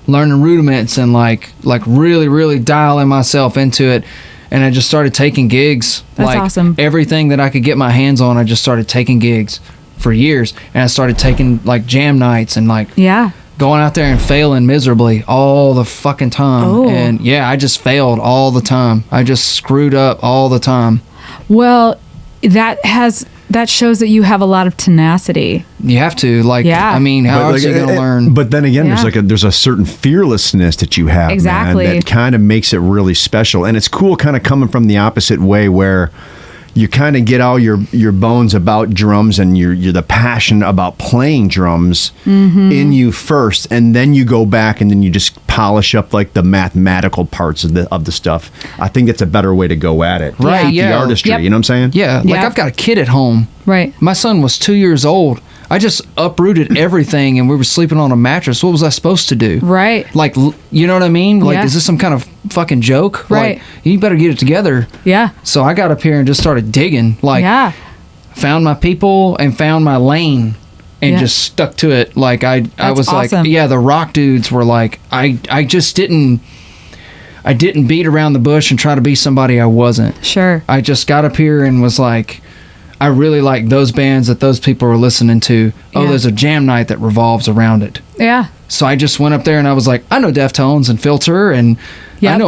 [SPEAKER 3] learning rudiments and like really, really dialing myself into it. And I just started taking gigs.
[SPEAKER 2] That's
[SPEAKER 3] like,
[SPEAKER 2] awesome.
[SPEAKER 3] Everything that I could get my hands on, I just started taking gigs for years. And I started taking like jam nights and like
[SPEAKER 2] Yeah.
[SPEAKER 3] going out there and failing miserably all the fucking time.
[SPEAKER 2] Oh.
[SPEAKER 3] And yeah, I just failed all the time. I just screwed up all the time.
[SPEAKER 2] Well, that shows that you have a lot of tenacity.
[SPEAKER 3] You have to, like,
[SPEAKER 2] Yeah.
[SPEAKER 3] I mean, how
[SPEAKER 4] But,
[SPEAKER 3] else are you going to learn?
[SPEAKER 4] But then again,
[SPEAKER 2] Yeah.
[SPEAKER 4] there's a certain fearlessness that you have,
[SPEAKER 2] Exactly.
[SPEAKER 4] man, that kind of makes it really special. And it's cool kind of coming from the opposite way where you kind of get all your bones about drums and you're the passion about playing drums in you first, and then you go back and then you just polish up like the mathematical parts of the stuff. I think that's a better way to go at it.
[SPEAKER 3] Right,
[SPEAKER 4] Keep
[SPEAKER 3] yeah.
[SPEAKER 4] the artistry,
[SPEAKER 2] Yep.
[SPEAKER 4] you know what I'm saying?
[SPEAKER 3] Yeah, like
[SPEAKER 2] Yeah.
[SPEAKER 3] I've got a kid at home.
[SPEAKER 2] Right.
[SPEAKER 3] My son was 2 years old. I just uprooted everything and we were sleeping on a mattress. What was I supposed to do?
[SPEAKER 2] Right.
[SPEAKER 3] Like, you know what I mean? Like,
[SPEAKER 2] Yeah.
[SPEAKER 3] is this some kind of fucking joke?
[SPEAKER 2] Right.
[SPEAKER 3] Like, you better get it together.
[SPEAKER 2] Yeah.
[SPEAKER 3] So I got up here and just started digging. Like,
[SPEAKER 2] Yeah.
[SPEAKER 3] found my people and found my lane and
[SPEAKER 2] Yeah.
[SPEAKER 3] just stuck to it. Like, I was
[SPEAKER 2] awesome.
[SPEAKER 3] like, yeah, the rock dudes were like, I just didn't beat around the bush and try to be somebody I wasn't.
[SPEAKER 2] Sure.
[SPEAKER 3] I just got up here and was like, I really like those bands that those people are listening to. Oh,
[SPEAKER 2] Yeah.
[SPEAKER 3] there's a jam night that revolves around it.
[SPEAKER 2] Yeah.
[SPEAKER 3] So I just went up there and I was like, I know Deftones and Filter and
[SPEAKER 2] Yep.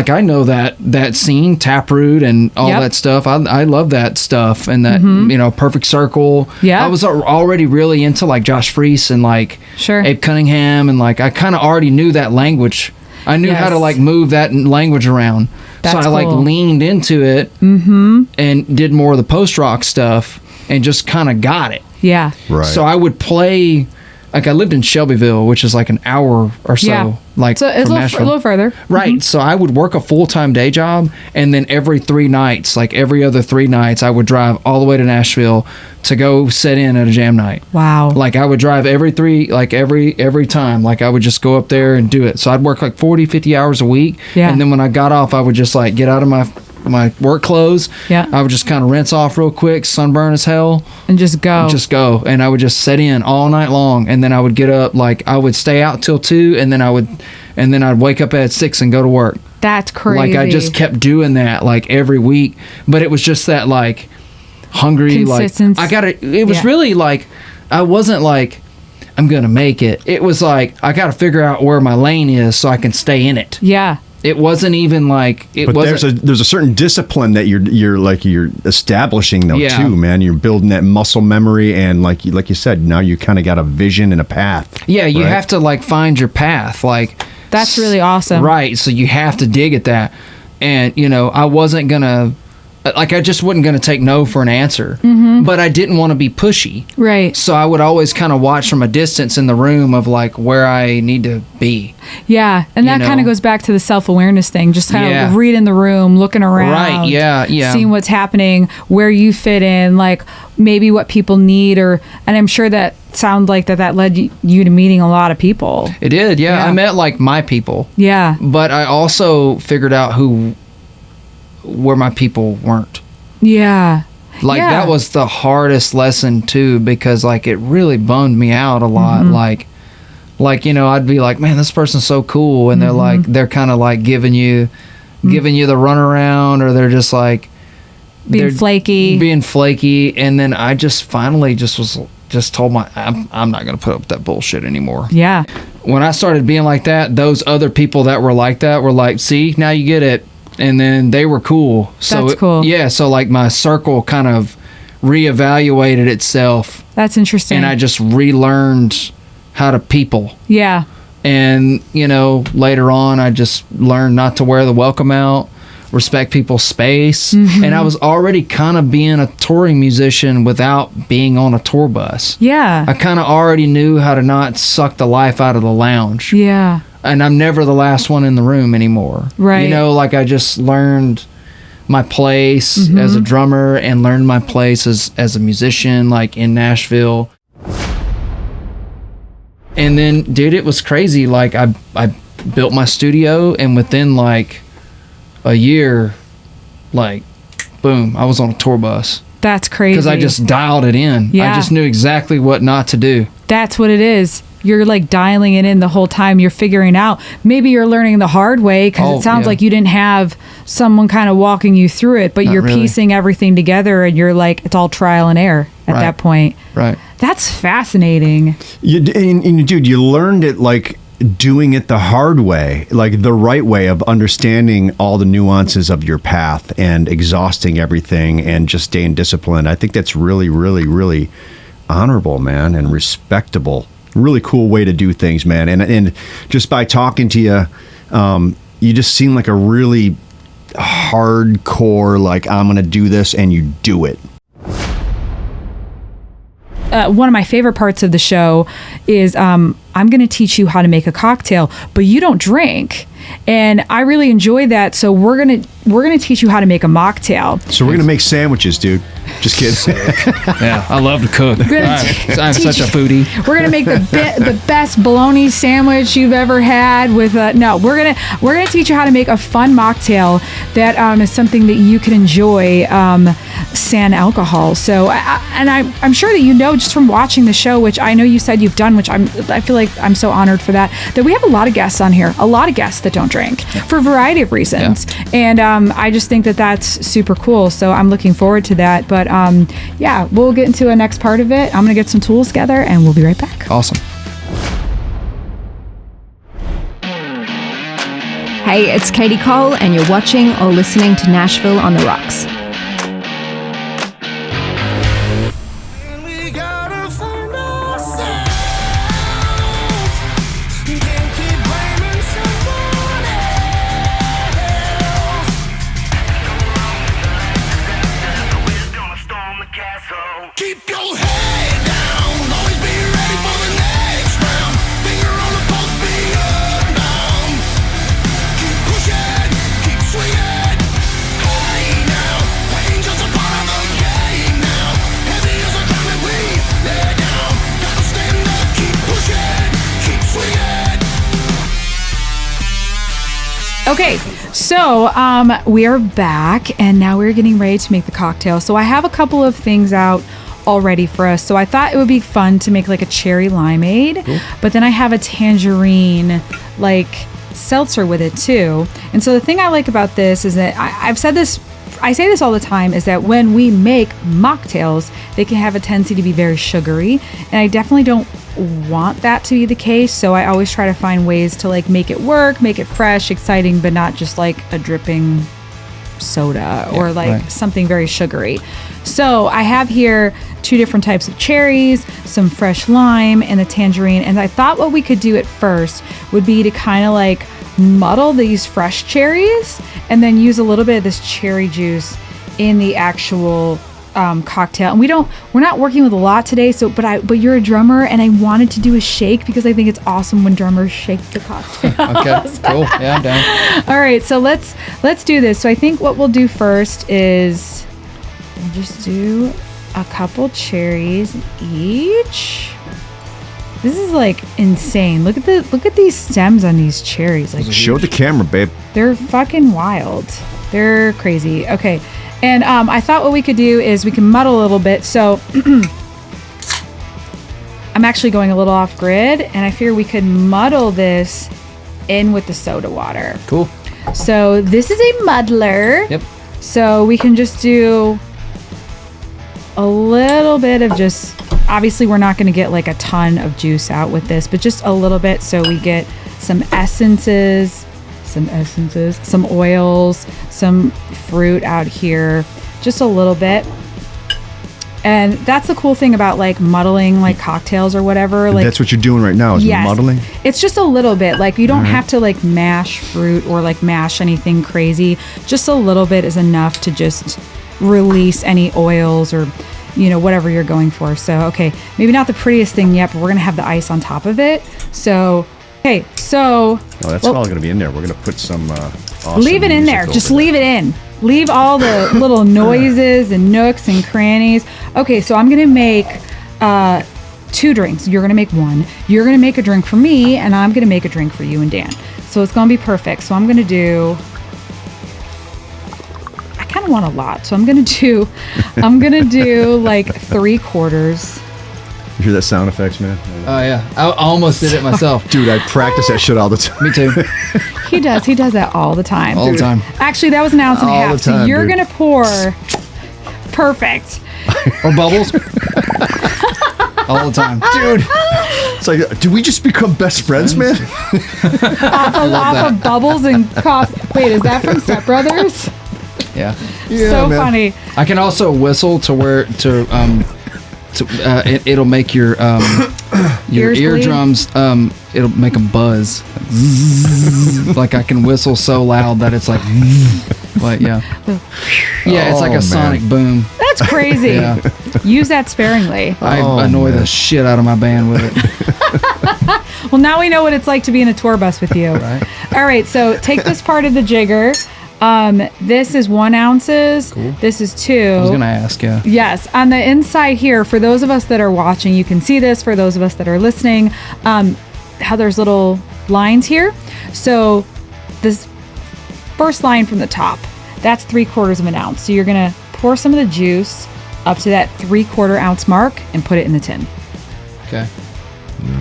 [SPEAKER 3] I know that scene, Taproot and all
[SPEAKER 2] Yep.
[SPEAKER 3] that stuff. I love that stuff and that, you know, Perfect Circle.
[SPEAKER 2] Yeah.
[SPEAKER 3] I was already really into like Josh Freese and like
[SPEAKER 2] Sure.
[SPEAKER 3] Abe Cunningham, and like I kind of already knew that language. I knew how to
[SPEAKER 2] Yes.
[SPEAKER 3] like move that language around.
[SPEAKER 2] That's
[SPEAKER 3] so I like
[SPEAKER 2] cool.
[SPEAKER 3] leaned into it and did more of the post rock stuff and just kind of got it.
[SPEAKER 2] Yeah.
[SPEAKER 4] Right.
[SPEAKER 3] So I would play, like I lived in Shelbyville, which is like an hour or so,
[SPEAKER 2] Yeah.
[SPEAKER 3] like
[SPEAKER 2] So it's
[SPEAKER 3] from
[SPEAKER 2] a
[SPEAKER 3] Nashville.
[SPEAKER 2] little further.
[SPEAKER 3] Right. So I would work a full-time day job, and then every 3 nights, like every other 3 nights, I would drive all the way to Nashville to go sit in at a jam night.
[SPEAKER 2] Wow.
[SPEAKER 3] Like I would drive every time. Like I would just go up there and do it. So I'd work like 40, 50 hours a week.
[SPEAKER 2] Yeah.
[SPEAKER 3] And then when I got off, I would just like get out of my work clothes.
[SPEAKER 2] Yeah.
[SPEAKER 3] I would just kind of rinse off real quick, sunburn as hell.
[SPEAKER 2] And just go.
[SPEAKER 3] Just go, and I would just sit in all night long, and then I would get up, like I would stay out till 2, and then I'd wake up at 6 and go to work.
[SPEAKER 2] That's crazy.
[SPEAKER 3] Like I just kept doing that like every week, but it was just that like hungry, like
[SPEAKER 2] Consistency.
[SPEAKER 3] I gotta. It was
[SPEAKER 2] Yeah.
[SPEAKER 3] really like I wasn't like I'm gonna make it. It was like I gotta figure out where my lane is so I can stay in it.
[SPEAKER 2] Yeah.
[SPEAKER 3] It wasn't even like it
[SPEAKER 4] But
[SPEAKER 3] wasn't.
[SPEAKER 4] there's a certain discipline that you're establishing though
[SPEAKER 3] Yeah.
[SPEAKER 4] too, man. You're building that muscle memory, and like you said, now you kind of got a vision and a path.
[SPEAKER 3] Yeah, you
[SPEAKER 4] right?
[SPEAKER 3] have to like find your path. Like
[SPEAKER 2] That's really awesome.
[SPEAKER 3] Right. So you have to dig at that. And, you know, I wasn't going to, like, I just wasn't going to take no for an answer.
[SPEAKER 2] Mm-hmm.
[SPEAKER 3] But I didn't want to be pushy.
[SPEAKER 2] Right.
[SPEAKER 3] So I would always kind of watch from a distance in the room of, like, where I need to be.
[SPEAKER 2] Yeah. And
[SPEAKER 3] You
[SPEAKER 2] that kind
[SPEAKER 3] know?
[SPEAKER 2] of goes back to the self-awareness thing. Just kind
[SPEAKER 3] Yeah.
[SPEAKER 2] of reading the room, looking around.
[SPEAKER 3] Right, yeah, yeah.
[SPEAKER 2] Seeing what's happening, where you fit in, like maybe what people need, and I'm sure that sounds like that led you to meeting a lot of people.
[SPEAKER 3] It did, yeah.
[SPEAKER 2] Yeah.
[SPEAKER 3] I met, like, my people.
[SPEAKER 2] Yeah.
[SPEAKER 3] But I also figured out where my people weren't.
[SPEAKER 2] Yeah.
[SPEAKER 3] Like,
[SPEAKER 2] Yeah.
[SPEAKER 3] that was the hardest lesson, too, because, like, it really bummed me out a lot.
[SPEAKER 2] Mm-hmm.
[SPEAKER 3] Like, Like, you know, I'd be like, man, this person's so cool, and they're kind of like giving you the runaround, or they're just like
[SPEAKER 2] being flaky,
[SPEAKER 3] and then I just finally just told I'm not gonna put up with that bullshit anymore.
[SPEAKER 2] Yeah.
[SPEAKER 3] When I started being like that, those other people that were like that were like, see, now you get it. And then they were cool. So
[SPEAKER 2] that's cool.
[SPEAKER 3] Yeah, so like my circle kind of reevaluated itself.
[SPEAKER 2] That's interesting.
[SPEAKER 3] And I just relearned how to people.
[SPEAKER 2] Yeah.
[SPEAKER 3] And, you know, later on I just learned not to wear the welcome out, respect people's space. And I was already kind of being a touring musician without being on a tour bus.
[SPEAKER 2] Yeah.
[SPEAKER 3] I kind of already knew how to not suck the life out of the lounge.
[SPEAKER 2] Yeah.
[SPEAKER 3] And I'm never the last one in the room anymore.
[SPEAKER 2] Right.
[SPEAKER 3] You know, like I just learned my place as a drummer and learned my place as a musician, like in Nashville. And then, dude, it was crazy. Like I built my studio, and within like a year, like, boom, I was on a tour bus.
[SPEAKER 2] That's crazy.
[SPEAKER 3] Because I just dialed it in.
[SPEAKER 2] Yeah.
[SPEAKER 3] I just knew exactly what not to do.
[SPEAKER 2] That's what it is. You're like dialing it in the whole time. You're figuring out. Maybe you're learning the hard way, because it sounds like you didn't have someone kind of walking you through it, but you're piecing everything together, and you're like, it's all trial and error at that point.
[SPEAKER 3] Right.
[SPEAKER 2] That's fascinating.
[SPEAKER 4] Dude, you learned it like doing it the hard way, like the right way of understanding all the nuances of your path and exhausting everything and just staying disciplined. I think that's really, really, really honorable, man, and respectable. Really cool way to do things, man. And just by talking to you, you just seem like a really hardcore, like, I'm gonna do this, and you do it.
[SPEAKER 2] One of my favorite parts of the show is I'm going to teach you how to make a cocktail, but you don't drink. And I really enjoy that. So we're gonna teach you how to make a mocktail.
[SPEAKER 4] So we're gonna make sandwiches, dude. Just kidding.
[SPEAKER 3] Yeah, I love to cook. I'm such a foodie.
[SPEAKER 2] We're gonna make the best bologna sandwich you've ever had. With we're gonna teach you how to make a fun mocktail that is something that you can enjoy sans alcohol. So I'm sure that you know just from watching the show, which I know you said you've done, which I feel like I'm so honored for that we have a lot of guests on here, a lot of guests that don't drink for a variety of reasons. And I just think that that's super cool. So I'm looking forward to that. But we'll get into a next part of it. I'm going to get some tools together, and we'll be right back.
[SPEAKER 3] Awesome.
[SPEAKER 5] Hey, it's Katie Cole, and you're watching or listening to Nashville on the Rocks.
[SPEAKER 6] Keep your head down, always be ready for the next round. Finger on the pulse, be up, down. Keep pushing, keep swinging. Hey now, pain just a part of the game now. Heavy as a drum that we lay down. Gotta stand up, keep pushing, keep swinging.
[SPEAKER 2] Okay, so we are back, and now we're getting ready to make the cocktail. So I have a couple of things out already for us. So I thought it would be fun to make like a cherry limeade, but then I have a tangerine like seltzer with it too. And so the thing I like about this is that I say this all the time, is that when we make mocktails, they can have a tendency to be very sugary, and I definitely don't want that to be the case. So I always try to find ways to like make it work, make it fresh, exciting, but not just like a dripping soda or something very sugary. So I have here 2 different types of cherries, some fresh lime, and the tangerine. And I thought what we could do at first would be to kind of like muddle these fresh cherries and then use a little bit of this cherry juice in the actual cocktail. And we're not working with a lot today, so but you're a drummer, and I wanted to do a shake because I think it's awesome when drummers shake the cocktail.
[SPEAKER 3] Okay, cool. Yeah, I'm down.
[SPEAKER 2] All right, so let's do this. So I think what we'll do first is we'll just do a couple cherries each. This is like insane. Look at these stems on these cherries. Like,
[SPEAKER 4] Show the camera, babe.
[SPEAKER 2] they're fucking wild. They're crazy. Okay. And I thought what we could do is we can muddle a little bit. So I'm actually going a little off grid, and I figure we could muddle this in with the soda water.
[SPEAKER 3] Cool.
[SPEAKER 2] So this is a muddler.
[SPEAKER 3] Yep.
[SPEAKER 2] So we can just do a little bit of just, obviously we're not going to get like a ton of juice out with this, but just a little bit so we get some essences, some oils, some fruit out here, just a little bit. And that's the cool thing about like muddling like cocktails or whatever. Like
[SPEAKER 4] That's what you're doing right now is
[SPEAKER 2] yes,
[SPEAKER 4] muddling?
[SPEAKER 2] it's just a little bit. Like you don't have to like mash fruit or like mash anything crazy. Just a little bit is enough to just release any oils or, you know, whatever you're going for. So, okay, maybe not the prettiest thing yet, but we're going to have the ice on top of it. So, okay, so...
[SPEAKER 4] Oh, that's all going to be in there. We're going to put some awesome
[SPEAKER 2] leave it in
[SPEAKER 4] music
[SPEAKER 2] there.
[SPEAKER 4] over
[SPEAKER 2] Just
[SPEAKER 4] there.
[SPEAKER 2] leave it in. Leave all the little noises and nooks and crannies. Okay, so I'm going to make 2 drinks. You're going to make 1. You're going to make a drink for me, and I'm going to make a drink for you and Dan. So it's going to be perfect. So I'm going to do... I kind of want a lot. So I'm going to do like 3/4.
[SPEAKER 4] You hear that sound effects, man?
[SPEAKER 3] Oh yeah, I almost did it myself.
[SPEAKER 4] Dude, I practice that shit all the time.
[SPEAKER 3] Me too.
[SPEAKER 2] He does that all the time.
[SPEAKER 3] All the time.
[SPEAKER 2] Actually, that was an ounce and a
[SPEAKER 4] All
[SPEAKER 2] half.
[SPEAKER 4] the
[SPEAKER 2] So
[SPEAKER 4] time,
[SPEAKER 2] you're
[SPEAKER 4] dude.
[SPEAKER 2] going to pour... Perfect.
[SPEAKER 3] Or bubbles. All the time.
[SPEAKER 4] Dude, it's like, do we just become best friends, man?
[SPEAKER 2] Off of bubbles and coffee. Wait, is that from Step Brothers?
[SPEAKER 3] Yeah.
[SPEAKER 2] So
[SPEAKER 4] man.
[SPEAKER 2] funny.
[SPEAKER 3] I can also whistle to where it'll make your
[SPEAKER 2] Ears bleed?
[SPEAKER 3] eardrums it'll make them buzz. Like I can whistle so loud that it's like yeah. Yeah, it's like
[SPEAKER 4] Oh,
[SPEAKER 3] a sonic
[SPEAKER 4] man.
[SPEAKER 3] boom.
[SPEAKER 2] That's crazy.
[SPEAKER 3] Yeah.
[SPEAKER 2] Use that sparingly.
[SPEAKER 3] I
[SPEAKER 4] Oh,
[SPEAKER 3] annoy
[SPEAKER 4] man.
[SPEAKER 3] the shit out of my band with it.
[SPEAKER 2] Well, now we know what it's like to be in a tour bus with you.
[SPEAKER 3] Right.
[SPEAKER 2] All right, so take this part of the jigger. This is 1 ounces.
[SPEAKER 3] Cool.
[SPEAKER 2] This is 2.
[SPEAKER 3] I was gonna ask, yeah.
[SPEAKER 2] Yes, on the inside here, for those of us that are watching, you can see this. For those of us that are listening, how there's little lines here. So this first line from the top, that's 3/4 of an ounce. So you're gonna pour some of the juice up to that 3/4 ounce mark and put it in the tin.
[SPEAKER 3] Okay.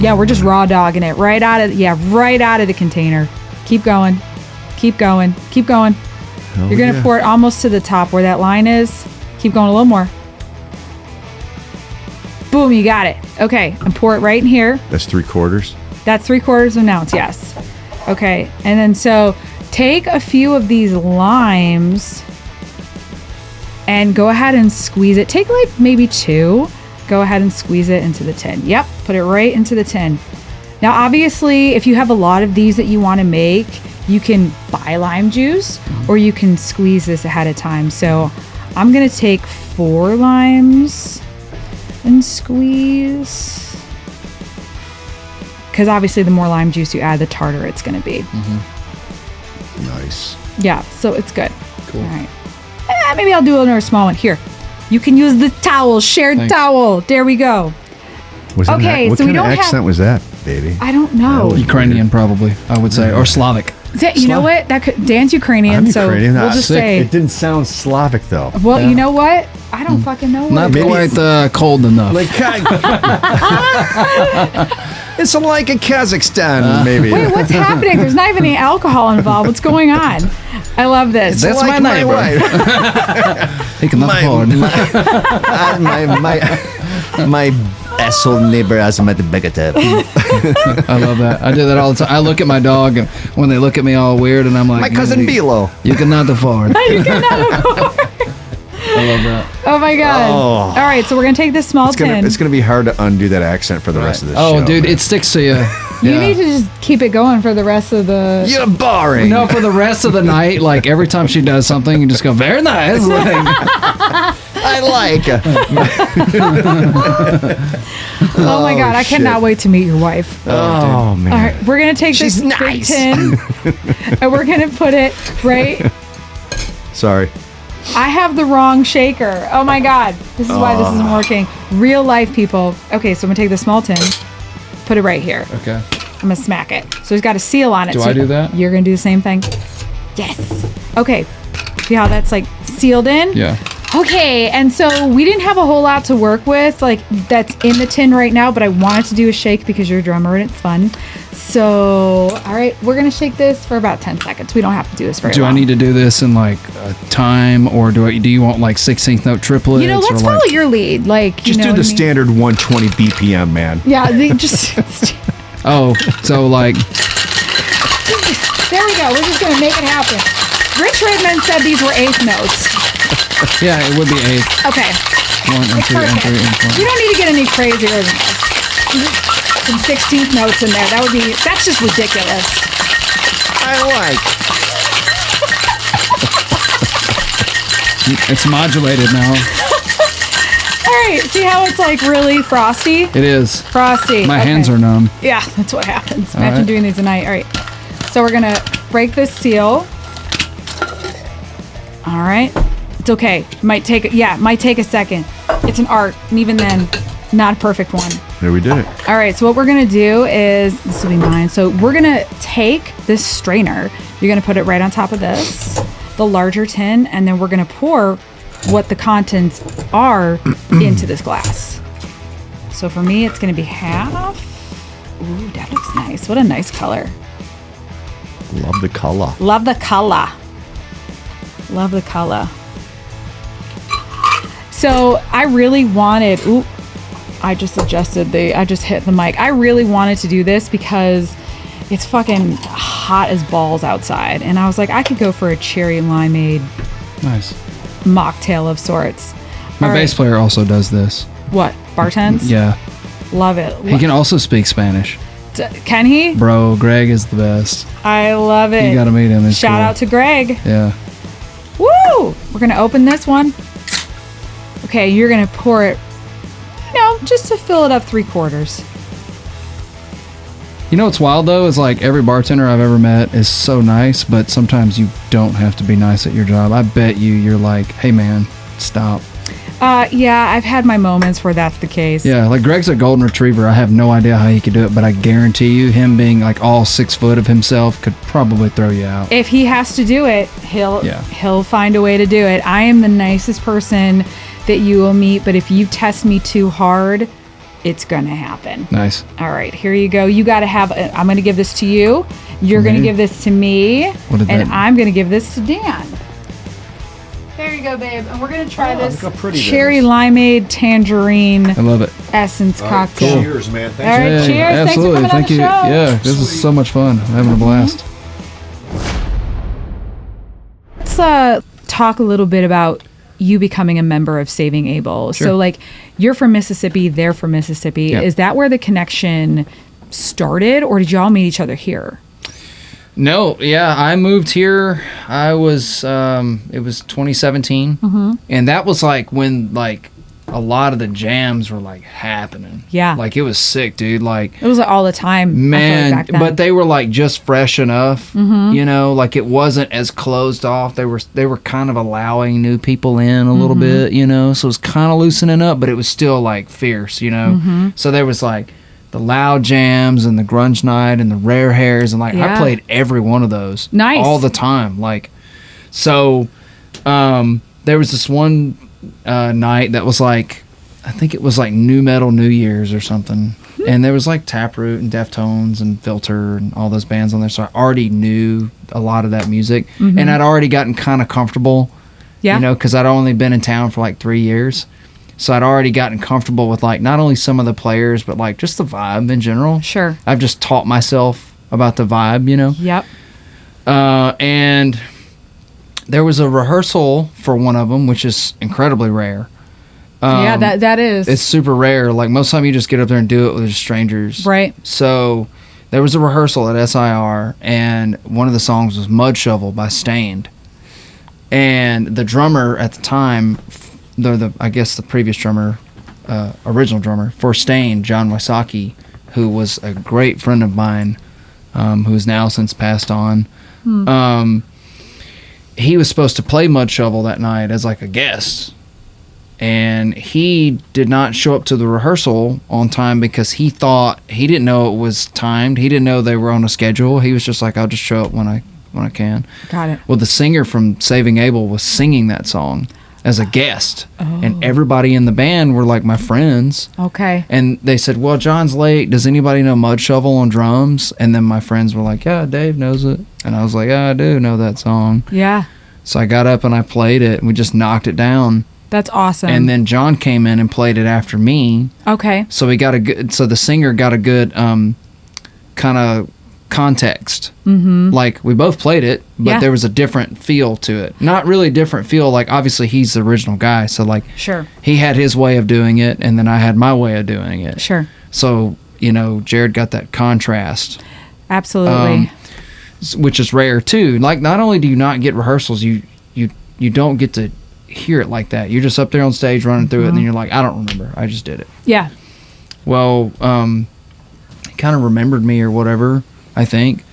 [SPEAKER 2] Yeah, we're just raw dogging it right out of the container. Keep going. Keep going. Keep going. You're going to pour it almost to the top where that line is. Keep going a little more. Boom, you got it. Okay, and pour it right in here.
[SPEAKER 4] That's 3/4.
[SPEAKER 2] That's 3/4 of an ounce, yes. Okay, and then so take a few of these limes and go ahead and squeeze it. Take like maybe 2. Go ahead and squeeze it into the tin. Yep, put it right into the tin. Now, obviously, if you have a lot of these that you want to make, you can buy lime juice or you can squeeze this ahead of time. So I'm going to take 4 limes and squeeze. Because obviously the more lime juice you add, the tartar it's going to be.
[SPEAKER 4] Nice.
[SPEAKER 2] Yeah, so it's good.
[SPEAKER 3] Cool.
[SPEAKER 2] All right. Maybe I'll do another small one. Here. You can use the towel, shared
[SPEAKER 3] Thanks.
[SPEAKER 2] towel. There we go.
[SPEAKER 4] Was that
[SPEAKER 2] Okay,
[SPEAKER 4] what
[SPEAKER 2] so we
[SPEAKER 4] kind of
[SPEAKER 2] don't have-
[SPEAKER 4] accent was that, baby?
[SPEAKER 2] I don't know.
[SPEAKER 3] Ukrainian probably, I would say. Or Slavic.
[SPEAKER 2] You know what? That could, Dan's Ukrainian,
[SPEAKER 4] I'm
[SPEAKER 2] so
[SPEAKER 4] Ukrainian.
[SPEAKER 2] we'll just
[SPEAKER 3] sick.
[SPEAKER 2] say.
[SPEAKER 4] It didn't sound Slavic, though.
[SPEAKER 2] Well,
[SPEAKER 3] Yeah.
[SPEAKER 2] you know what? I don't fucking know what.
[SPEAKER 3] Not
[SPEAKER 2] it is.
[SPEAKER 3] quite cold enough.
[SPEAKER 4] Like, it's like a Kazakhstan, maybe.
[SPEAKER 2] Wait, what's happening? There's not even any alcohol involved. What's going on? I love this.
[SPEAKER 3] That's
[SPEAKER 4] like
[SPEAKER 3] my neighbor.
[SPEAKER 4] wife.
[SPEAKER 3] He cannot afford.
[SPEAKER 4] My asshole neighbor has met the baguette.
[SPEAKER 3] I love that. I do that all the time. I look at my dog, and when they look at me all weird, and I'm like,
[SPEAKER 4] My cousin
[SPEAKER 3] you,
[SPEAKER 4] Bilo.
[SPEAKER 3] You cannot afford.
[SPEAKER 2] You cannot afford.
[SPEAKER 3] I love that.
[SPEAKER 2] Oh my god!
[SPEAKER 4] Oh.
[SPEAKER 2] All right, so we're gonna take this small
[SPEAKER 4] It's
[SPEAKER 2] tin.
[SPEAKER 4] gonna be hard to undo that accent for the rest of the show.
[SPEAKER 3] Oh, dude,
[SPEAKER 4] man.
[SPEAKER 3] it sticks to you.
[SPEAKER 2] You
[SPEAKER 3] Yeah.
[SPEAKER 2] need to just keep it going for the rest of the.
[SPEAKER 4] You're boring.
[SPEAKER 3] No, for the rest of the night, like every time she does something, you just go, very nice. Like,
[SPEAKER 4] I like.
[SPEAKER 2] Oh my god! I
[SPEAKER 4] shit.
[SPEAKER 2] cannot wait to meet your wife.
[SPEAKER 4] Oh man.
[SPEAKER 2] All right, we're gonna take
[SPEAKER 4] She's
[SPEAKER 2] this big
[SPEAKER 4] nice.
[SPEAKER 2] tin and we're gonna put it right.
[SPEAKER 4] Sorry.
[SPEAKER 2] I have the wrong shaker. Oh my god! This is why this isn't working. Real life people. Okay, so I'm gonna take the small tin, put it right here.
[SPEAKER 3] okay.
[SPEAKER 2] I'm gonna smack it. So it's got a seal on it.
[SPEAKER 3] Do
[SPEAKER 2] so
[SPEAKER 3] I do that?
[SPEAKER 2] You're gonna do the same thing. Yes. Okay. See how that's like sealed in?
[SPEAKER 3] Yeah.
[SPEAKER 2] Okay, and so we didn't have a whole lot to work with, like that's in the tin right now, but I wanted to do a shake because you're a drummer and it's fun. So, all right, we're gonna shake this for about 10 seconds. We don't have to do this very long.
[SPEAKER 3] Do I need to do this in like a time, or do you want like 16th note triplets?
[SPEAKER 2] You know, let's
[SPEAKER 3] or
[SPEAKER 2] follow
[SPEAKER 3] like,
[SPEAKER 2] your lead. Like,
[SPEAKER 4] Just
[SPEAKER 2] you know
[SPEAKER 4] do
[SPEAKER 2] what
[SPEAKER 4] the
[SPEAKER 2] I mean?
[SPEAKER 4] standard 120 BPM, man.
[SPEAKER 2] Yeah, they just.
[SPEAKER 3] Oh, so like
[SPEAKER 2] There we go. We're just gonna make it happen. Rich Redmond said these were eighth notes.
[SPEAKER 3] yeah, it would be 8.
[SPEAKER 2] Okay.
[SPEAKER 3] 1 and 2 and 3 and
[SPEAKER 2] You
[SPEAKER 3] 4.
[SPEAKER 2] don't need to get any crazier than this. Some 16th notes in there. That's just ridiculous.
[SPEAKER 4] I like.
[SPEAKER 3] It's modulated now.
[SPEAKER 2] All right. See how it's like really frosty?
[SPEAKER 3] It is.
[SPEAKER 2] Frosty.
[SPEAKER 3] My
[SPEAKER 2] Okay.
[SPEAKER 3] hands are numb.
[SPEAKER 2] Yeah, that's what happens.
[SPEAKER 3] All
[SPEAKER 2] Imagine
[SPEAKER 3] right.
[SPEAKER 2] doing these tonight. All right. So we're gonna break this seal. All right. It's okay. Might take a second. It's an art, and even then, not a perfect one.
[SPEAKER 4] There we did it.
[SPEAKER 2] All right, so what we're gonna do is, this will be mine. So we're gonna take this strainer. You're gonna put it right on top of this, the larger tin, and then we're gonna pour what the contents are into this glass. So for me, it's gonna be half. Ooh, that looks nice. What a nice color.
[SPEAKER 4] Love the color.
[SPEAKER 2] Love the color. Love the color. So I really wanted, I just hit the mic. I really wanted to do this because it's fucking hot as balls outside. And I was like, I could go for a cherry limeade
[SPEAKER 3] Nice.
[SPEAKER 2] mocktail of sorts.
[SPEAKER 3] My
[SPEAKER 2] All
[SPEAKER 3] bass
[SPEAKER 2] right.
[SPEAKER 3] player also does this.
[SPEAKER 2] What? Bartends?
[SPEAKER 3] Yeah.
[SPEAKER 2] Love it.
[SPEAKER 3] He can also speak Spanish.
[SPEAKER 2] Can he?
[SPEAKER 3] Bro, Greg is the best.
[SPEAKER 2] I love it.
[SPEAKER 3] You gotta meet him. It's
[SPEAKER 2] Shout
[SPEAKER 3] cool.
[SPEAKER 2] out to Greg.
[SPEAKER 3] Yeah.
[SPEAKER 2] Woo! We're gonna open this one. Okay, you're gonna pour it, just to fill it up 3/4.
[SPEAKER 3] You know what's wild though is like every bartender I've ever met is so nice, but sometimes you don't have to be nice at your job. I bet you're like, hey man, stop.
[SPEAKER 2] Yeah, I've had my moments where that's the case.
[SPEAKER 3] Yeah, like Greg's a golden retriever. I have no idea how he could do it, but I guarantee you, him being like all 6 foot of himself could probably throw you out.
[SPEAKER 2] If he has to do it, he'll
[SPEAKER 3] Yeah.
[SPEAKER 2] find a way to do it. I am the nicest person that you will meet, but if you test me too hard, it's gonna happen.
[SPEAKER 3] Nice.
[SPEAKER 2] All right, here you go. You gotta have. I'm gonna give this to you. You're gonna
[SPEAKER 3] me?
[SPEAKER 2] give this to me,
[SPEAKER 3] What did
[SPEAKER 2] and
[SPEAKER 3] that-
[SPEAKER 2] I'm gonna give this to Dan. There you go, babe. And we're gonna try this
[SPEAKER 4] look how pretty that
[SPEAKER 2] cherry
[SPEAKER 4] is.
[SPEAKER 2] limeade tangerine
[SPEAKER 3] I love it.
[SPEAKER 2] essence cocktail.
[SPEAKER 4] Cheers, man.
[SPEAKER 2] All right,
[SPEAKER 3] Yeah,
[SPEAKER 2] cheers.
[SPEAKER 3] absolutely.
[SPEAKER 2] Thanks for coming
[SPEAKER 3] Thank you.
[SPEAKER 2] on the show.
[SPEAKER 3] Yeah, this is so much fun. I'm having a blast.
[SPEAKER 2] Let's talk a little bit about you becoming a member of Saving Abel.
[SPEAKER 3] Sure.
[SPEAKER 2] So, like, you're from Mississippi, they're from Mississippi.
[SPEAKER 3] Yeah.
[SPEAKER 2] Is that where the connection started, or did y'all meet each other here?
[SPEAKER 3] No, yeah, I moved here. I was, it was 2017, and that was like when like a lot of the jams were like happening.
[SPEAKER 2] Yeah.
[SPEAKER 3] like it was sick, dude. Like
[SPEAKER 2] It was all the time. I feel like,
[SPEAKER 3] man,
[SPEAKER 2] back then.
[SPEAKER 3] but they were like just fresh enough, you know. Like it wasn't as closed off. They were kind of allowing new people in a little bit, you know. So it was kind of loosening up, but it was still like fierce, you know. So there was like the loud jams and the grunge night and the rare hairs, and like
[SPEAKER 2] Yeah.
[SPEAKER 3] I played every one of those
[SPEAKER 2] Nice.
[SPEAKER 3] all the time. Like so there was this one night that was like, I think it was like New Metal New Year's or something, and there was like Taproot and Deftones and Filter and all those bands on there, so I already knew a lot of that music, and I'd already gotten kind of comfortable,
[SPEAKER 2] Yeah.
[SPEAKER 3] you know, because I'd only been in town for like 3 years. So I'd already gotten comfortable with like not only some of the players, but like just the vibe in general.
[SPEAKER 2] Sure.
[SPEAKER 3] I've just taught myself about the vibe, you know.
[SPEAKER 2] Yep.
[SPEAKER 3] And there was a rehearsal for one of them, which is incredibly rare.
[SPEAKER 2] Yeah, that is.
[SPEAKER 3] It's super rare. Like most time you just get up there and do it with strangers.
[SPEAKER 2] Right.
[SPEAKER 3] So there was a rehearsal at SIR, and one of the songs was Mud Shovel by Stained. And the drummer at the time, I guess the previous drummer, original drummer for Stained, John Wysocki, who was a great friend of mine, who has now since passed on. He was supposed to play Mud Shovel that night as like a guest, and he did not show up to the rehearsal on time because he didn't know it was timed. He didn't know they were on a schedule. He was just like, I'll just show up when I can.
[SPEAKER 2] Got it.
[SPEAKER 3] Well, the singer from Saving Abel was singing that song as a guest, and everybody in the band were like my friends.
[SPEAKER 2] Okay.
[SPEAKER 3] And they said, well, John's late. Does anybody know Mud Shovel on drums? And then my friends were like, yeah, Dave knows it. And I was like, yeah, I do know that song.
[SPEAKER 2] Yeah.
[SPEAKER 3] So I got up and I played it, and we just knocked it down.
[SPEAKER 2] That's awesome.
[SPEAKER 3] And then John came in and played it after me.
[SPEAKER 2] Okay.
[SPEAKER 3] So we got a good. So the singer got a good kind of context. Like we both played it, but there was a different feel to it. Not really different feel. Like obviously he's the original guy, so like
[SPEAKER 2] Sure.
[SPEAKER 3] he had his way of doing it, and then I had my way of doing it.
[SPEAKER 2] Sure.
[SPEAKER 3] So Jared got that contrast,
[SPEAKER 2] Absolutely.
[SPEAKER 3] which is rare too. Like not only do you not get rehearsals, you don't get to hear it like that. You're just up there on stage running through it, and then you're like, I don't remember. I just did it.
[SPEAKER 2] Yeah.
[SPEAKER 3] Well, he kind of remembered me or whatever, I think.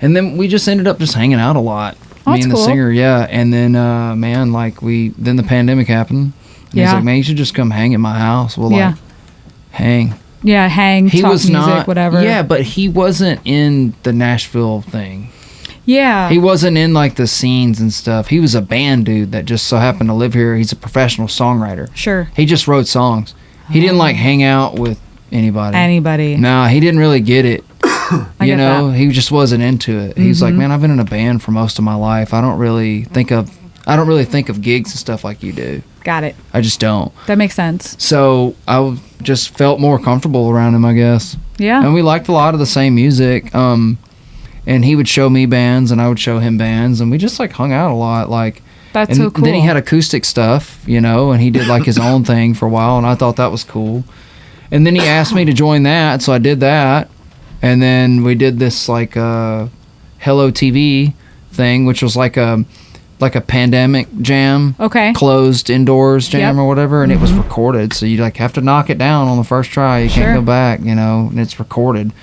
[SPEAKER 3] And then we just ended up just hanging out a lot.
[SPEAKER 2] Oh,
[SPEAKER 3] me and the
[SPEAKER 2] that's cool.
[SPEAKER 3] singer, yeah. And then, man, like then the pandemic happened. And he's like, man, you should just come hang at my house. We'll like hang.
[SPEAKER 2] Yeah, hang,
[SPEAKER 3] He
[SPEAKER 2] talk
[SPEAKER 3] was
[SPEAKER 2] music,
[SPEAKER 3] not,
[SPEAKER 2] whatever.
[SPEAKER 3] yeah, but he wasn't in the Nashville thing.
[SPEAKER 2] Yeah.
[SPEAKER 3] He wasn't in like the scenes and stuff. He was a band dude that just so happened to live here. He's a professional songwriter.
[SPEAKER 2] Sure.
[SPEAKER 3] He just wrote songs. He didn't like hang out with anybody.
[SPEAKER 2] Anybody.
[SPEAKER 3] No, he didn't really get it.
[SPEAKER 2] get that.
[SPEAKER 3] He just wasn't into it. He was like, man, I've been in a band for most of my life. I don't really think of gigs and stuff like you do.
[SPEAKER 2] Got it.
[SPEAKER 3] I just don't.
[SPEAKER 2] That makes sense.
[SPEAKER 3] So I just felt more comfortable around him, I guess.
[SPEAKER 2] Yeah.
[SPEAKER 3] And we liked a lot of the same music. And he would show me bands and I would show him bands, and we just like hung out a lot. Like,
[SPEAKER 2] That's
[SPEAKER 3] and
[SPEAKER 2] so cool.
[SPEAKER 3] then he had acoustic stuff, and he did like his own thing for a while, and I thought that was cool. And then he asked me to join that, so I did that. And then we did this like Hello TV thing, which was like a pandemic jam.
[SPEAKER 2] Okay.
[SPEAKER 3] Closed indoors jam
[SPEAKER 2] Yep.
[SPEAKER 3] or whatever, and it was recorded. So you like have to knock it down on the first try. You
[SPEAKER 2] Sure.
[SPEAKER 3] can't go back, and it's recorded.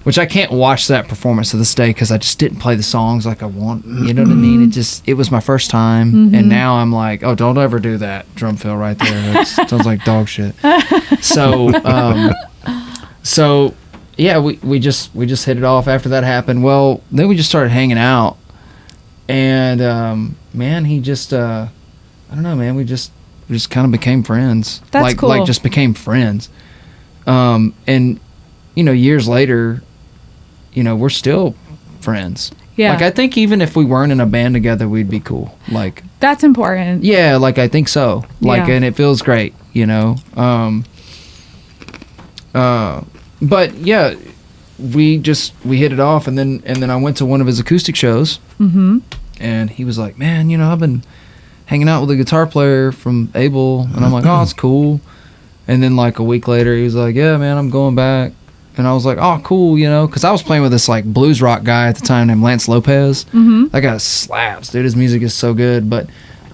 [SPEAKER 3] Which I can't watch that performance to this day because I just didn't play the songs like I want. You know what I mean? It was my first time, and now I'm like, oh, don't ever do that drum fill right there. That sounds like dog shit. So yeah, we just hit it off after that happened. Well, then we just started hanging out, and man, he just I don't know, man. We just kind of became friends.
[SPEAKER 2] That's cool.
[SPEAKER 3] Like just became friends. And years later, we're still friends.
[SPEAKER 2] Yeah.
[SPEAKER 3] Like I think even if we weren't in a band together, we'd be cool. Like
[SPEAKER 2] That's important.
[SPEAKER 3] yeah, like I think so. Like
[SPEAKER 2] Yeah.
[SPEAKER 3] and it feels great, But yeah, we hit it off, and then I went to one of his acoustic shows, and he was like, "Man, I've been hanging out with a guitar player from Abel," and I'm like, "Oh, it's cool." And then like a week later, he was like, "Yeah, man, I'm going back," and I was like, "Oh, cool," because I was playing with this like blues rock guy at the time named Lance Lopez. That guy slaps, dude. His music is so good, but.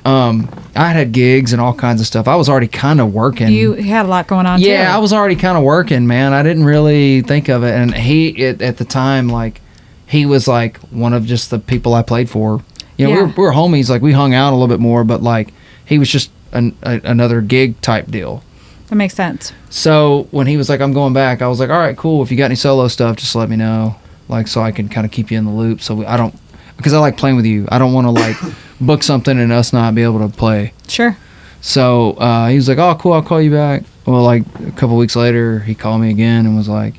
[SPEAKER 3] I had gigs and all kinds of stuff. I was already kind of working.
[SPEAKER 2] You had a lot going on, too.
[SPEAKER 3] Yeah, I was already kind of working, man. I didn't really think of it. And at the time, like, he was like one of just the people I played for. We were homies. Like, we hung out a little bit more, but like, he was just another gig type deal.
[SPEAKER 2] That makes sense.
[SPEAKER 3] So when he was like, I'm going back, I was like, all right, cool. If you got any solo stuff, just let me know. Like, so I can kind of keep you in the loop. So because I like playing with you. I don't want to like book something and us not be able to play.
[SPEAKER 2] Sure.
[SPEAKER 3] So he was like, oh, cool, I'll call you back. Well, like a couple weeks later, he called me again and was like,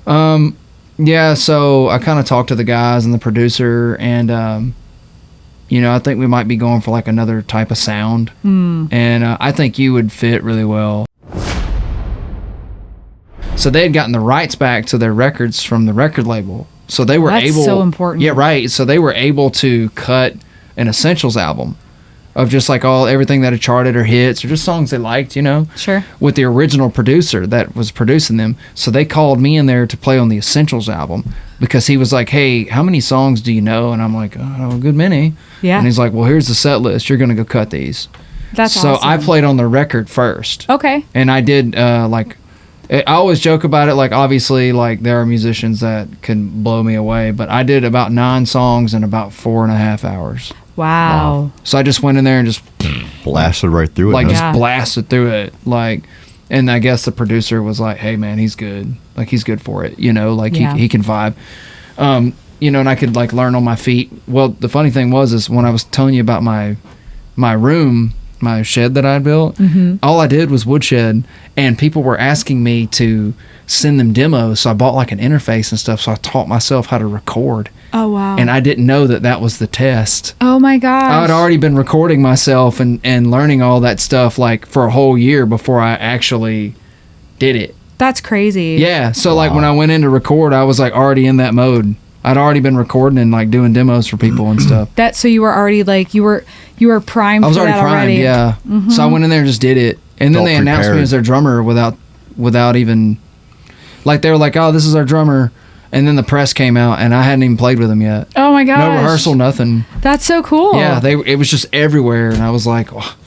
[SPEAKER 3] yeah, so I kind of talked to the guys and the producer, and, I think we might be going for like another type of sound. And I think you would fit really well. So they had gotten the rights back to their records from the record label. So they were
[SPEAKER 2] That's
[SPEAKER 3] able.
[SPEAKER 2] so important.
[SPEAKER 3] Yeah, right. So they were able to cut an Essentials album of just like everything that had charted or hits or just songs they liked,
[SPEAKER 2] Sure.
[SPEAKER 3] with the original producer that was producing them. So they called me in there to play on the Essentials album because he was like, hey, how many songs do you know? And I'm like, oh, a good many.
[SPEAKER 2] Yeah.
[SPEAKER 3] And he's like, well, here's the set list. You're going to go cut these.
[SPEAKER 2] That's
[SPEAKER 3] so
[SPEAKER 2] awesome.
[SPEAKER 3] I played on the record first.
[SPEAKER 2] Okay.
[SPEAKER 3] And I did I always joke about it. Like, obviously, like there are musicians that can blow me away, but I did about 9 songs in about 4.5 hours.
[SPEAKER 2] Wow.
[SPEAKER 3] So I just went in there and just
[SPEAKER 4] Blasted right through it.
[SPEAKER 3] like
[SPEAKER 4] huh?
[SPEAKER 3] just blasted through it. Like, and I guess the producer was like, "Hey, man, he's good. Like, he's good for it. Like
[SPEAKER 2] Yeah.
[SPEAKER 3] he can vibe." And I could like learn on my feet. Well, the funny thing is when I was telling you about my room my shed that I built. All I did was woodshed, and people were asking me to send them demos. So I bought like an interface and stuff. So I taught myself how to record.
[SPEAKER 2] Oh, wow.
[SPEAKER 3] And I didn't know that was the test.
[SPEAKER 2] Oh, my gosh.
[SPEAKER 3] I had already been recording myself and learning all that stuff like for a whole year before I actually did it.
[SPEAKER 2] That's crazy.
[SPEAKER 3] Yeah. So like when I went in to record, I was like already in that mode. I'd already been recording and like doing demos for people and stuff.
[SPEAKER 2] So you were already like, you were primed.
[SPEAKER 3] I was
[SPEAKER 2] for
[SPEAKER 3] already
[SPEAKER 2] that
[SPEAKER 3] primed. Yeah. So I went in there and just did it. And then
[SPEAKER 4] Felt
[SPEAKER 3] they announced me
[SPEAKER 4] prepared.
[SPEAKER 3] as their drummer without even, like they were like, oh, this is our drummer. And then the press came out and I hadn't even played with them yet.
[SPEAKER 2] Oh my gosh.
[SPEAKER 3] No rehearsal, nothing.
[SPEAKER 2] That's so cool.
[SPEAKER 3] Yeah. It was just everywhere. And I was like, oh,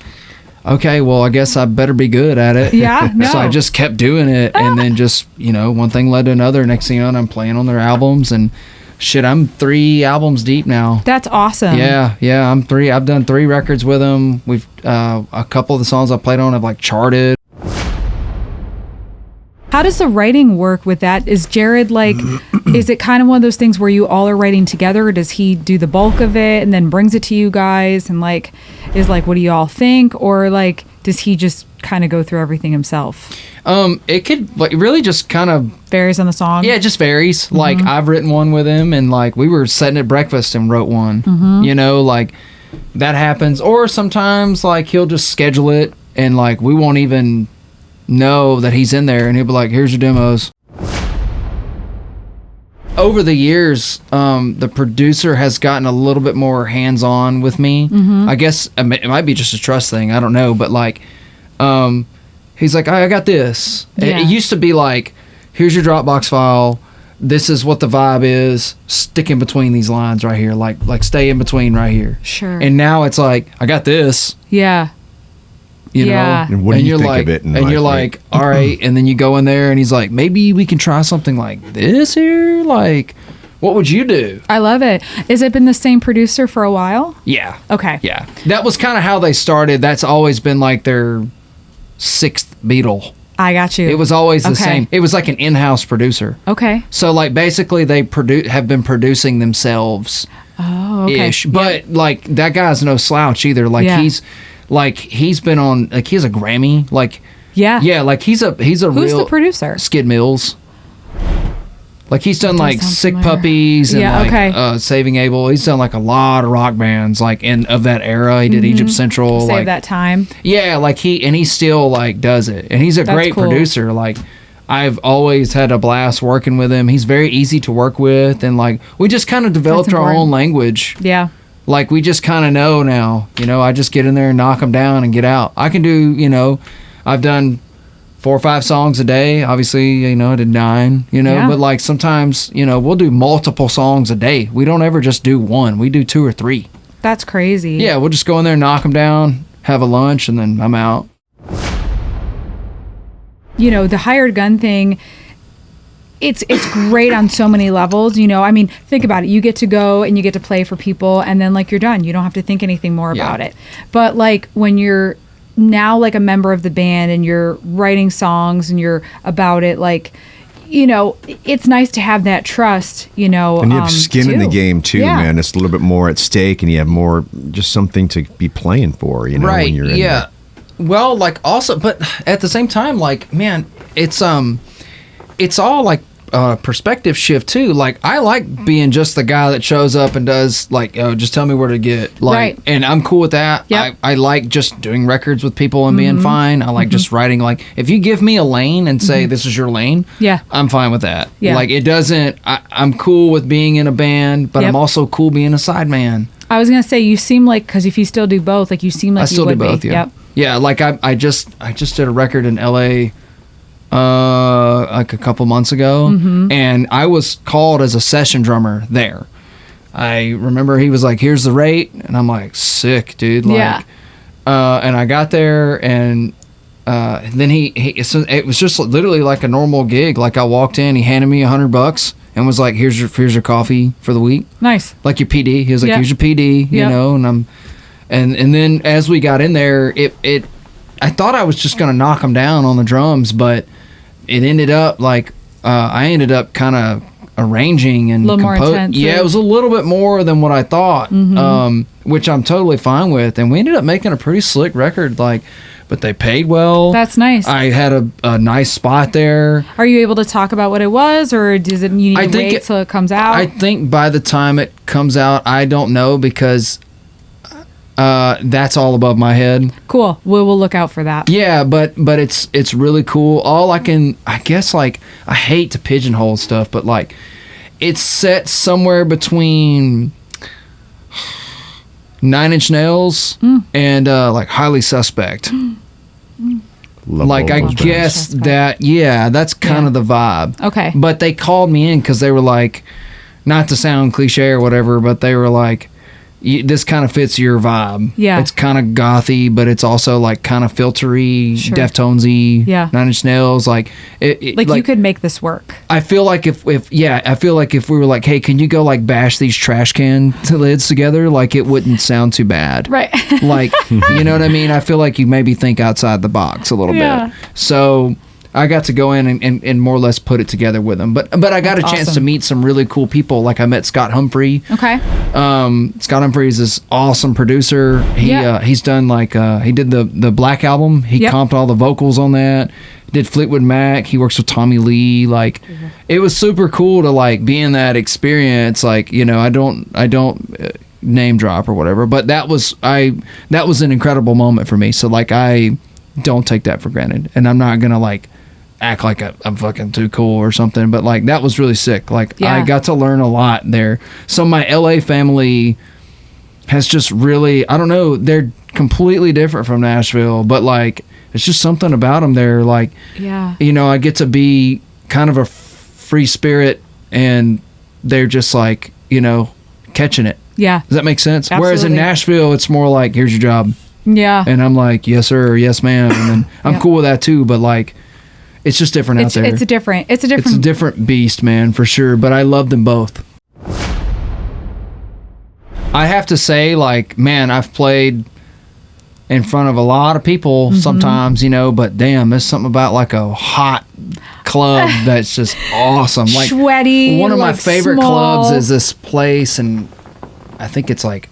[SPEAKER 3] okay, well, I guess I better be good at it.
[SPEAKER 2] Yeah, no.
[SPEAKER 3] So I just kept doing it. And then just, one thing led to another. Next thing you know, I'm playing on their albums and shit, I'm 3 albums deep now.
[SPEAKER 2] That's awesome.
[SPEAKER 3] Yeah, I've done 3 records with them. We've a couple of the songs I played on have like charted.
[SPEAKER 2] How does the writing work with that? Is Jared like, is it kind of one of those things where you all are writing together, or does he do the bulk of it and then brings it to you guys and like, is like, what do you all think? Or like, does he just kind of go through everything himself?
[SPEAKER 3] It could like really just kind of
[SPEAKER 2] Varies on the song?
[SPEAKER 3] Yeah, it just varies. Like I've written one with him and like we were sitting at breakfast and wrote one. Like that happens. Or sometimes like he'll just schedule it and like we won't even know that he's in there and he'll be like, here's your demos. Over the years, the producer has gotten a little bit more hands-on with me. I guess it might be just a trust thing. I don't know. But like, he's like, I got this.
[SPEAKER 2] Yeah.
[SPEAKER 3] It used to be like, here's your Dropbox file. This is what the vibe is. Stick in between these lines right here. Like stay in between right here.
[SPEAKER 2] Sure.
[SPEAKER 3] And now it's like, I got this.
[SPEAKER 2] Yeah.
[SPEAKER 3] You
[SPEAKER 2] Yeah.
[SPEAKER 3] know,
[SPEAKER 4] And what do you
[SPEAKER 3] you're
[SPEAKER 4] think
[SPEAKER 3] like,
[SPEAKER 4] of it?
[SPEAKER 3] And you're like, all right. And then you go in there and he's like, maybe we can try something like this here. Like, what would you do?
[SPEAKER 2] I love it. Has it been the same producer for a while?
[SPEAKER 3] Yeah.
[SPEAKER 2] Okay.
[SPEAKER 3] Yeah. That was kind of how they started. That's always been like their 6th Beatle.
[SPEAKER 2] I got you.
[SPEAKER 3] It was always the
[SPEAKER 2] Okay.
[SPEAKER 3] same. It was like an in-house producer.
[SPEAKER 2] Okay.
[SPEAKER 3] So like basically they have been producing themselves
[SPEAKER 2] Oh, okay.
[SPEAKER 3] ish. But like that guy's no slouch either. Like
[SPEAKER 2] Yeah.
[SPEAKER 3] he's been on like he has a Grammy. Like
[SPEAKER 2] Yeah.
[SPEAKER 3] yeah, like he's a
[SPEAKER 2] Who's
[SPEAKER 3] real
[SPEAKER 2] the producer?
[SPEAKER 3] Skid Mills. Like he's done
[SPEAKER 2] does
[SPEAKER 3] like
[SPEAKER 2] sound
[SPEAKER 3] Sick
[SPEAKER 2] familiar.
[SPEAKER 3] Puppies and
[SPEAKER 2] Yeah,
[SPEAKER 3] like
[SPEAKER 2] okay.
[SPEAKER 3] Saving Abel. He's done like a lot of rock bands like of that era. He did Egypt Central.
[SPEAKER 2] Save
[SPEAKER 3] like
[SPEAKER 2] that time.
[SPEAKER 3] yeah, like he still like does it, and he's a
[SPEAKER 2] That's
[SPEAKER 3] great
[SPEAKER 2] cool.
[SPEAKER 3] producer. Like I've always had a blast working with him. He's very easy to work with, and like we just kind of developed
[SPEAKER 2] That's
[SPEAKER 3] our
[SPEAKER 2] important.
[SPEAKER 3] own language.
[SPEAKER 2] Yeah.
[SPEAKER 3] Like we just kind of know now. I just get in there and knock them down and get out. I can do. I've done 4 or 5 songs a day. Obviously, I did 9.
[SPEAKER 2] Yeah.
[SPEAKER 3] But like sometimes, we'll do multiple songs a day. We don't ever just do one. We do 2 or 3.
[SPEAKER 2] That's crazy.
[SPEAKER 3] Yeah, we'll just go in there, knock them down, have a lunch, and then I'm out.
[SPEAKER 2] The hired gun thing, it's great on so many levels. I mean, think about it. You get to go and you get to play for people, and then like you're done. You don't have to think anything more about it. But like when you're now like a member of the band and you're writing songs and you're about it, like, it's nice to have that trust,
[SPEAKER 4] and you have skin in the
[SPEAKER 2] too.
[SPEAKER 4] game too,
[SPEAKER 2] Yeah.
[SPEAKER 4] man. It's a little bit more at stake, and you have more just something to be playing for, when you're in there.
[SPEAKER 3] Well, like also, but at the same time, like, man, it's all like perspective shift too. Like I like being just the guy that shows up and does like, just tell me where to get, like,
[SPEAKER 2] Right.
[SPEAKER 3] and I'm cool with that.
[SPEAKER 2] Yep.
[SPEAKER 3] I like just doing records with people and being fine. I like just writing. Like if you give me a lane and say this is your lane,
[SPEAKER 2] Yeah.
[SPEAKER 3] I'm fine with that.
[SPEAKER 2] Yeah.
[SPEAKER 3] Like it doesn't. I'm cool with being in a band, but
[SPEAKER 2] Yep.
[SPEAKER 3] I'm also cool being a sideman.
[SPEAKER 2] I was gonna say, you seem like, because if you still do both, like you seem like
[SPEAKER 3] I still
[SPEAKER 2] you
[SPEAKER 3] do
[SPEAKER 2] would
[SPEAKER 3] both.
[SPEAKER 2] be.
[SPEAKER 3] Yeah.
[SPEAKER 2] Yep.
[SPEAKER 3] Yeah. Like I just did a record in LA. Like a couple months ago, and I was called as a session drummer there. I remember he was like, "Here's the rate," and I'm like, "Sick, dude!" Like,
[SPEAKER 2] Yeah.
[SPEAKER 3] And I got there, and then so it was just literally like a normal gig. Like I walked in, he handed me $100 and was like, "Here's your coffee for the week."
[SPEAKER 2] Nice.
[SPEAKER 3] Like your PD. He was like,
[SPEAKER 2] Yeah.
[SPEAKER 3] "Here's your PD,"
[SPEAKER 2] Yeah.
[SPEAKER 3] and then as we got in there, I thought I was just gonna knock him down on the drums, but it ended up like I ended up kind of arranging and
[SPEAKER 2] A little more intense.
[SPEAKER 3] Yeah, it was a little bit more than what I thought, which I'm totally fine with. And we ended up making a pretty slick record, like, but they paid well.
[SPEAKER 2] That's nice.
[SPEAKER 3] I had a nice spot there.
[SPEAKER 2] Are you able to talk about what it was, or does it you need to wait till it comes out?
[SPEAKER 3] I think by the time it comes out, I don't know, because that's all above my head.
[SPEAKER 2] Cool. We'll look out for that.
[SPEAKER 3] Yeah, but it's really cool. I guess, like, I hate to pigeonhole stuff, but like, it's set somewhere between 9 Inch Nails and like Highly Suspect.
[SPEAKER 4] Love
[SPEAKER 3] Like,
[SPEAKER 4] all
[SPEAKER 3] I
[SPEAKER 4] those
[SPEAKER 3] guess
[SPEAKER 4] bands.
[SPEAKER 3] that, yeah, that's kind of the vibe.
[SPEAKER 2] Okay.
[SPEAKER 3] But they called me in because they were like, not to sound cliche or whatever, but they were like, this kind of fits your vibe.
[SPEAKER 2] Yeah.
[SPEAKER 3] It's kind of gothy, but it's also like kind of filtery,
[SPEAKER 2] Sure.
[SPEAKER 3] Deftonesy,
[SPEAKER 2] Yeah.
[SPEAKER 3] 9 Inch Nails. Like,
[SPEAKER 2] Like you could make this work.
[SPEAKER 3] I feel like if we were like, hey, can you go like bash these trash can lids together? Like, it wouldn't sound too bad.
[SPEAKER 2] Right.
[SPEAKER 3] Like, you know what I mean? I feel like you maybe think outside the box a little
[SPEAKER 2] Yeah.
[SPEAKER 3] bit. So I got to go in and more or less put it together with them. But I got
[SPEAKER 2] That's
[SPEAKER 3] a chance
[SPEAKER 2] awesome.
[SPEAKER 3] to meet some really cool people. Like, I met Scott Humphrey.
[SPEAKER 2] Okay.
[SPEAKER 3] Scott Humphrey is this awesome producer. He's done like he did the Black album. He
[SPEAKER 2] Yep.
[SPEAKER 3] comped all the vocals on that. Did Fleetwood Mac. He works with Tommy Lee. Like, it was super cool to like be in that experience. Like, you know, I don't name drop or whatever, but that was an incredible moment for me. So like, I don't take that for granted, and I'm not gonna like act like I'm fucking too cool or something, but like, that was really sick. Like,
[SPEAKER 2] Yeah.
[SPEAKER 3] I got to learn a lot there. So my LA family has just really, I don't know, they're completely different from Nashville, but like, it's just something about them. They're like,
[SPEAKER 2] Yeah.
[SPEAKER 3] you know, I get to be kind of a free spirit, and they're just like, you know, catching it.
[SPEAKER 2] Yeah.
[SPEAKER 3] Does that make sense? Whereas in
[SPEAKER 2] Absolutely.
[SPEAKER 3] Nashville, it's more like, here's your job.
[SPEAKER 2] Yeah.
[SPEAKER 3] And I'm like, yes, sir, or yes, ma'am. And then I'm
[SPEAKER 2] Yep.
[SPEAKER 3] cool with that too, but like, it's just different out there.
[SPEAKER 2] It's a different.
[SPEAKER 3] It's a different beast, man, for sure. But I love them both. I have to say, like, man, I've played in front of a lot of people sometimes, you know, but damn, there's something about like a hot club that's just awesome. Like,
[SPEAKER 2] Sweaty,
[SPEAKER 3] one of my
[SPEAKER 2] like,
[SPEAKER 3] favorite
[SPEAKER 2] small.
[SPEAKER 3] clubs is this place, and I think it's like,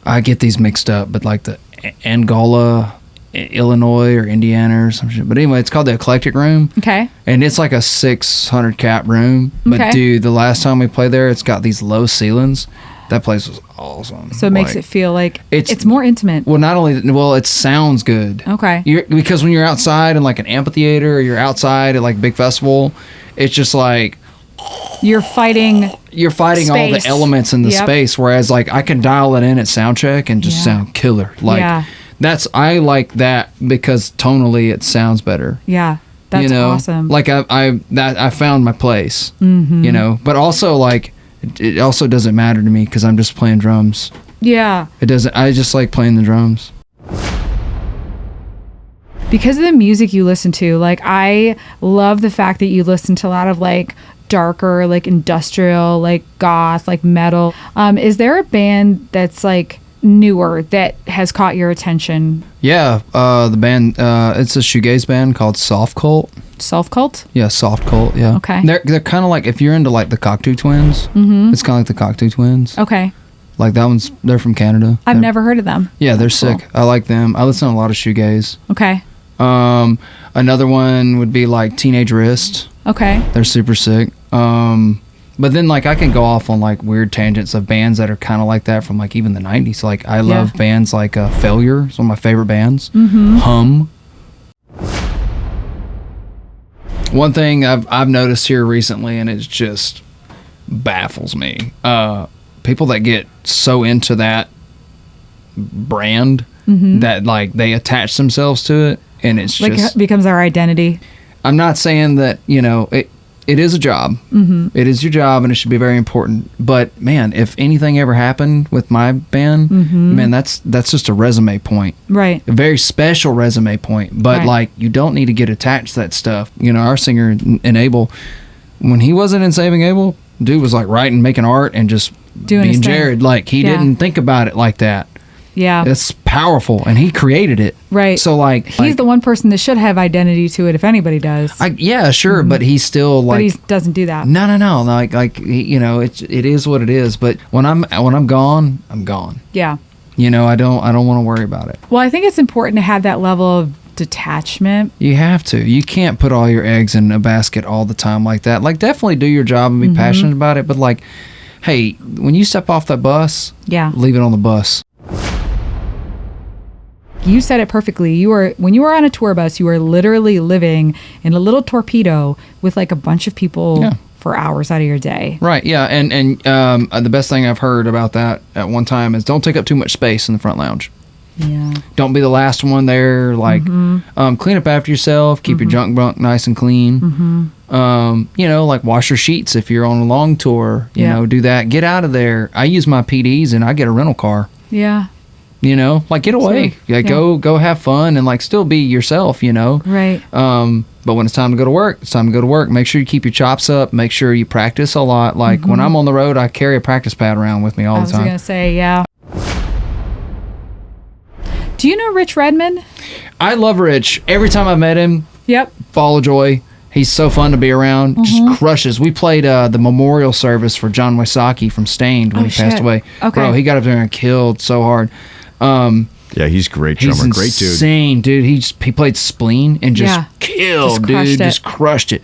[SPEAKER 3] I get these mixed up, but like the Angola, Illinois or Indiana or some shit. But anyway, it's called the Eclectic Room.
[SPEAKER 2] Okay.
[SPEAKER 3] And it's like a 600 cap room. But
[SPEAKER 2] Okay.
[SPEAKER 3] dude, the last time we played there, it's got these low ceilings. That place was awesome.
[SPEAKER 2] So it makes it feel like
[SPEAKER 3] it's-
[SPEAKER 2] it's more intimate.
[SPEAKER 3] Well, not only, well, it sounds good.
[SPEAKER 2] Okay.
[SPEAKER 3] Because when you're outside in like an amphitheater, or you're outside at like a big festival, it's just like,
[SPEAKER 2] You're fighting.
[SPEAKER 3] all the
[SPEAKER 2] Space.
[SPEAKER 3] elements in the
[SPEAKER 2] Yep.
[SPEAKER 3] space, whereas like I can dial it in at sound check and just
[SPEAKER 2] Yeah.
[SPEAKER 3] sound killer. Like,
[SPEAKER 2] Yeah.
[SPEAKER 3] I like that because tonally it sounds better.
[SPEAKER 2] Yeah. That's
[SPEAKER 3] you know?
[SPEAKER 2] awesome.
[SPEAKER 3] Like I found my place. You know, but also like it also doesn't matter to me because I'm just playing drums.
[SPEAKER 2] Yeah.
[SPEAKER 3] It doesn't. I just like playing the drums.
[SPEAKER 2] Because of the music you listen to, like, I love the fact that you listen to a lot of like darker, like industrial, like goth, like metal. Is there a band that's like newer that has caught your attention?
[SPEAKER 3] Yeah, the band. It's a shoegaze band called Soft Cult.
[SPEAKER 2] Self Cult?
[SPEAKER 3] Yeah, Soft Cult. Yeah.
[SPEAKER 2] Okay.
[SPEAKER 3] They're kind of like, if you're into like the Cocteau Twins. It's kind of like the Cocteau Twins.
[SPEAKER 2] Okay.
[SPEAKER 3] Like that one's. They're from Canada.
[SPEAKER 2] I've
[SPEAKER 3] They're-
[SPEAKER 2] never heard of them.
[SPEAKER 3] Yeah, they're
[SPEAKER 2] Cool.
[SPEAKER 3] sick. I like them. I listen to a lot of shoegaze.
[SPEAKER 2] Okay.
[SPEAKER 3] Another one would be like Teenage Wrist.
[SPEAKER 2] Okay.
[SPEAKER 3] They're super sick. But then like I can go off on like weird tangents of bands that are kind of like that from like even the 90s. Like I love bands like Failure. It's one of my favorite bands. Hum. One thing I've noticed here recently, and it just baffles me. People that get so into that brand that like they attach themselves to it, and it's
[SPEAKER 2] Like
[SPEAKER 3] just,
[SPEAKER 2] it becomes our identity.
[SPEAKER 3] I'm not saying that, you know, it is a job. It is your job, and it should be very important. But man, if anything ever happened with my band, man, that's just a resume point.
[SPEAKER 2] Right.
[SPEAKER 3] A very special resume point. But
[SPEAKER 2] Right.
[SPEAKER 3] like, you don't need to get attached to that stuff. You know, our singer in Abel, when he wasn't in Saving Abel, dude was like writing, making art, and just
[SPEAKER 2] Doing his
[SPEAKER 3] being
[SPEAKER 2] thing.
[SPEAKER 3] Jared. Like he
[SPEAKER 2] Yeah.
[SPEAKER 3] didn't think about it like that.
[SPEAKER 2] Yeah.
[SPEAKER 3] It's powerful, and he created it.
[SPEAKER 2] Right.
[SPEAKER 3] So like
[SPEAKER 2] He's the one person that should have identity to it if anybody does.
[SPEAKER 3] yeah, sure, but he's still
[SPEAKER 2] but
[SPEAKER 3] like
[SPEAKER 2] he doesn't do that.
[SPEAKER 3] no. Like you know, it is what it is. But when I'm gone, I'm gone.
[SPEAKER 2] Yeah.
[SPEAKER 3] You know, I don't want to worry about it.
[SPEAKER 2] Well, I think it's important to have that level of detachment.
[SPEAKER 3] You have to. You can't put all your eggs in a basket all the time like that. Like, definitely do your job and be passionate about it. But like, hey, when you step off that bus,
[SPEAKER 2] Yeah.
[SPEAKER 3] leave it on the bus.
[SPEAKER 2] You said it perfectly. When you were on a tour bus, you were literally living in a little torpedo with like a bunch of people
[SPEAKER 3] Yeah.
[SPEAKER 2] for hours out of your day.
[SPEAKER 3] Right. Yeah. And the best thing I've heard about that at one time is don't take up too much space in the front lounge.
[SPEAKER 2] Yeah.
[SPEAKER 3] Don't be the last one there. Like, clean up after yourself. Keep your junk bunk nice and clean. You know, like wash your sheets if you're on a long tour. You
[SPEAKER 2] Yeah.
[SPEAKER 3] know, do that. Get out of there. I use my PDs and I get a rental car.
[SPEAKER 2] Yeah.
[SPEAKER 3] You know, like get away.
[SPEAKER 2] Sure.
[SPEAKER 3] Like
[SPEAKER 2] Yeah.
[SPEAKER 3] go have fun and like still be yourself. You know.
[SPEAKER 2] Right.
[SPEAKER 3] But when it's time to go to work, it's time to go to work. Make sure you keep your chops up. Make sure you practice a lot. Like when I'm on the road, I carry a practice pad around with me all
[SPEAKER 2] I
[SPEAKER 3] the
[SPEAKER 2] was
[SPEAKER 3] time.
[SPEAKER 2] going to say, yeah. Do you know Rich Redmond?
[SPEAKER 3] I love Rich. Every time I've met him,
[SPEAKER 2] Yep.
[SPEAKER 3] ball of joy. He's so fun to be around. Just crushes. We played the memorial service for John Wysocki from Stained when
[SPEAKER 2] Oh,
[SPEAKER 3] he passed
[SPEAKER 2] shit.
[SPEAKER 3] away.
[SPEAKER 2] Okay.
[SPEAKER 3] Bro, he got up there and killed so hard.
[SPEAKER 4] Yeah, he's a great drummer.
[SPEAKER 3] He's
[SPEAKER 4] Great dude.
[SPEAKER 3] insane, dude. He played Spleen and just
[SPEAKER 2] Yeah.
[SPEAKER 3] killed,
[SPEAKER 2] Just crushed
[SPEAKER 3] dude.
[SPEAKER 2] it.
[SPEAKER 3] Just crushed it.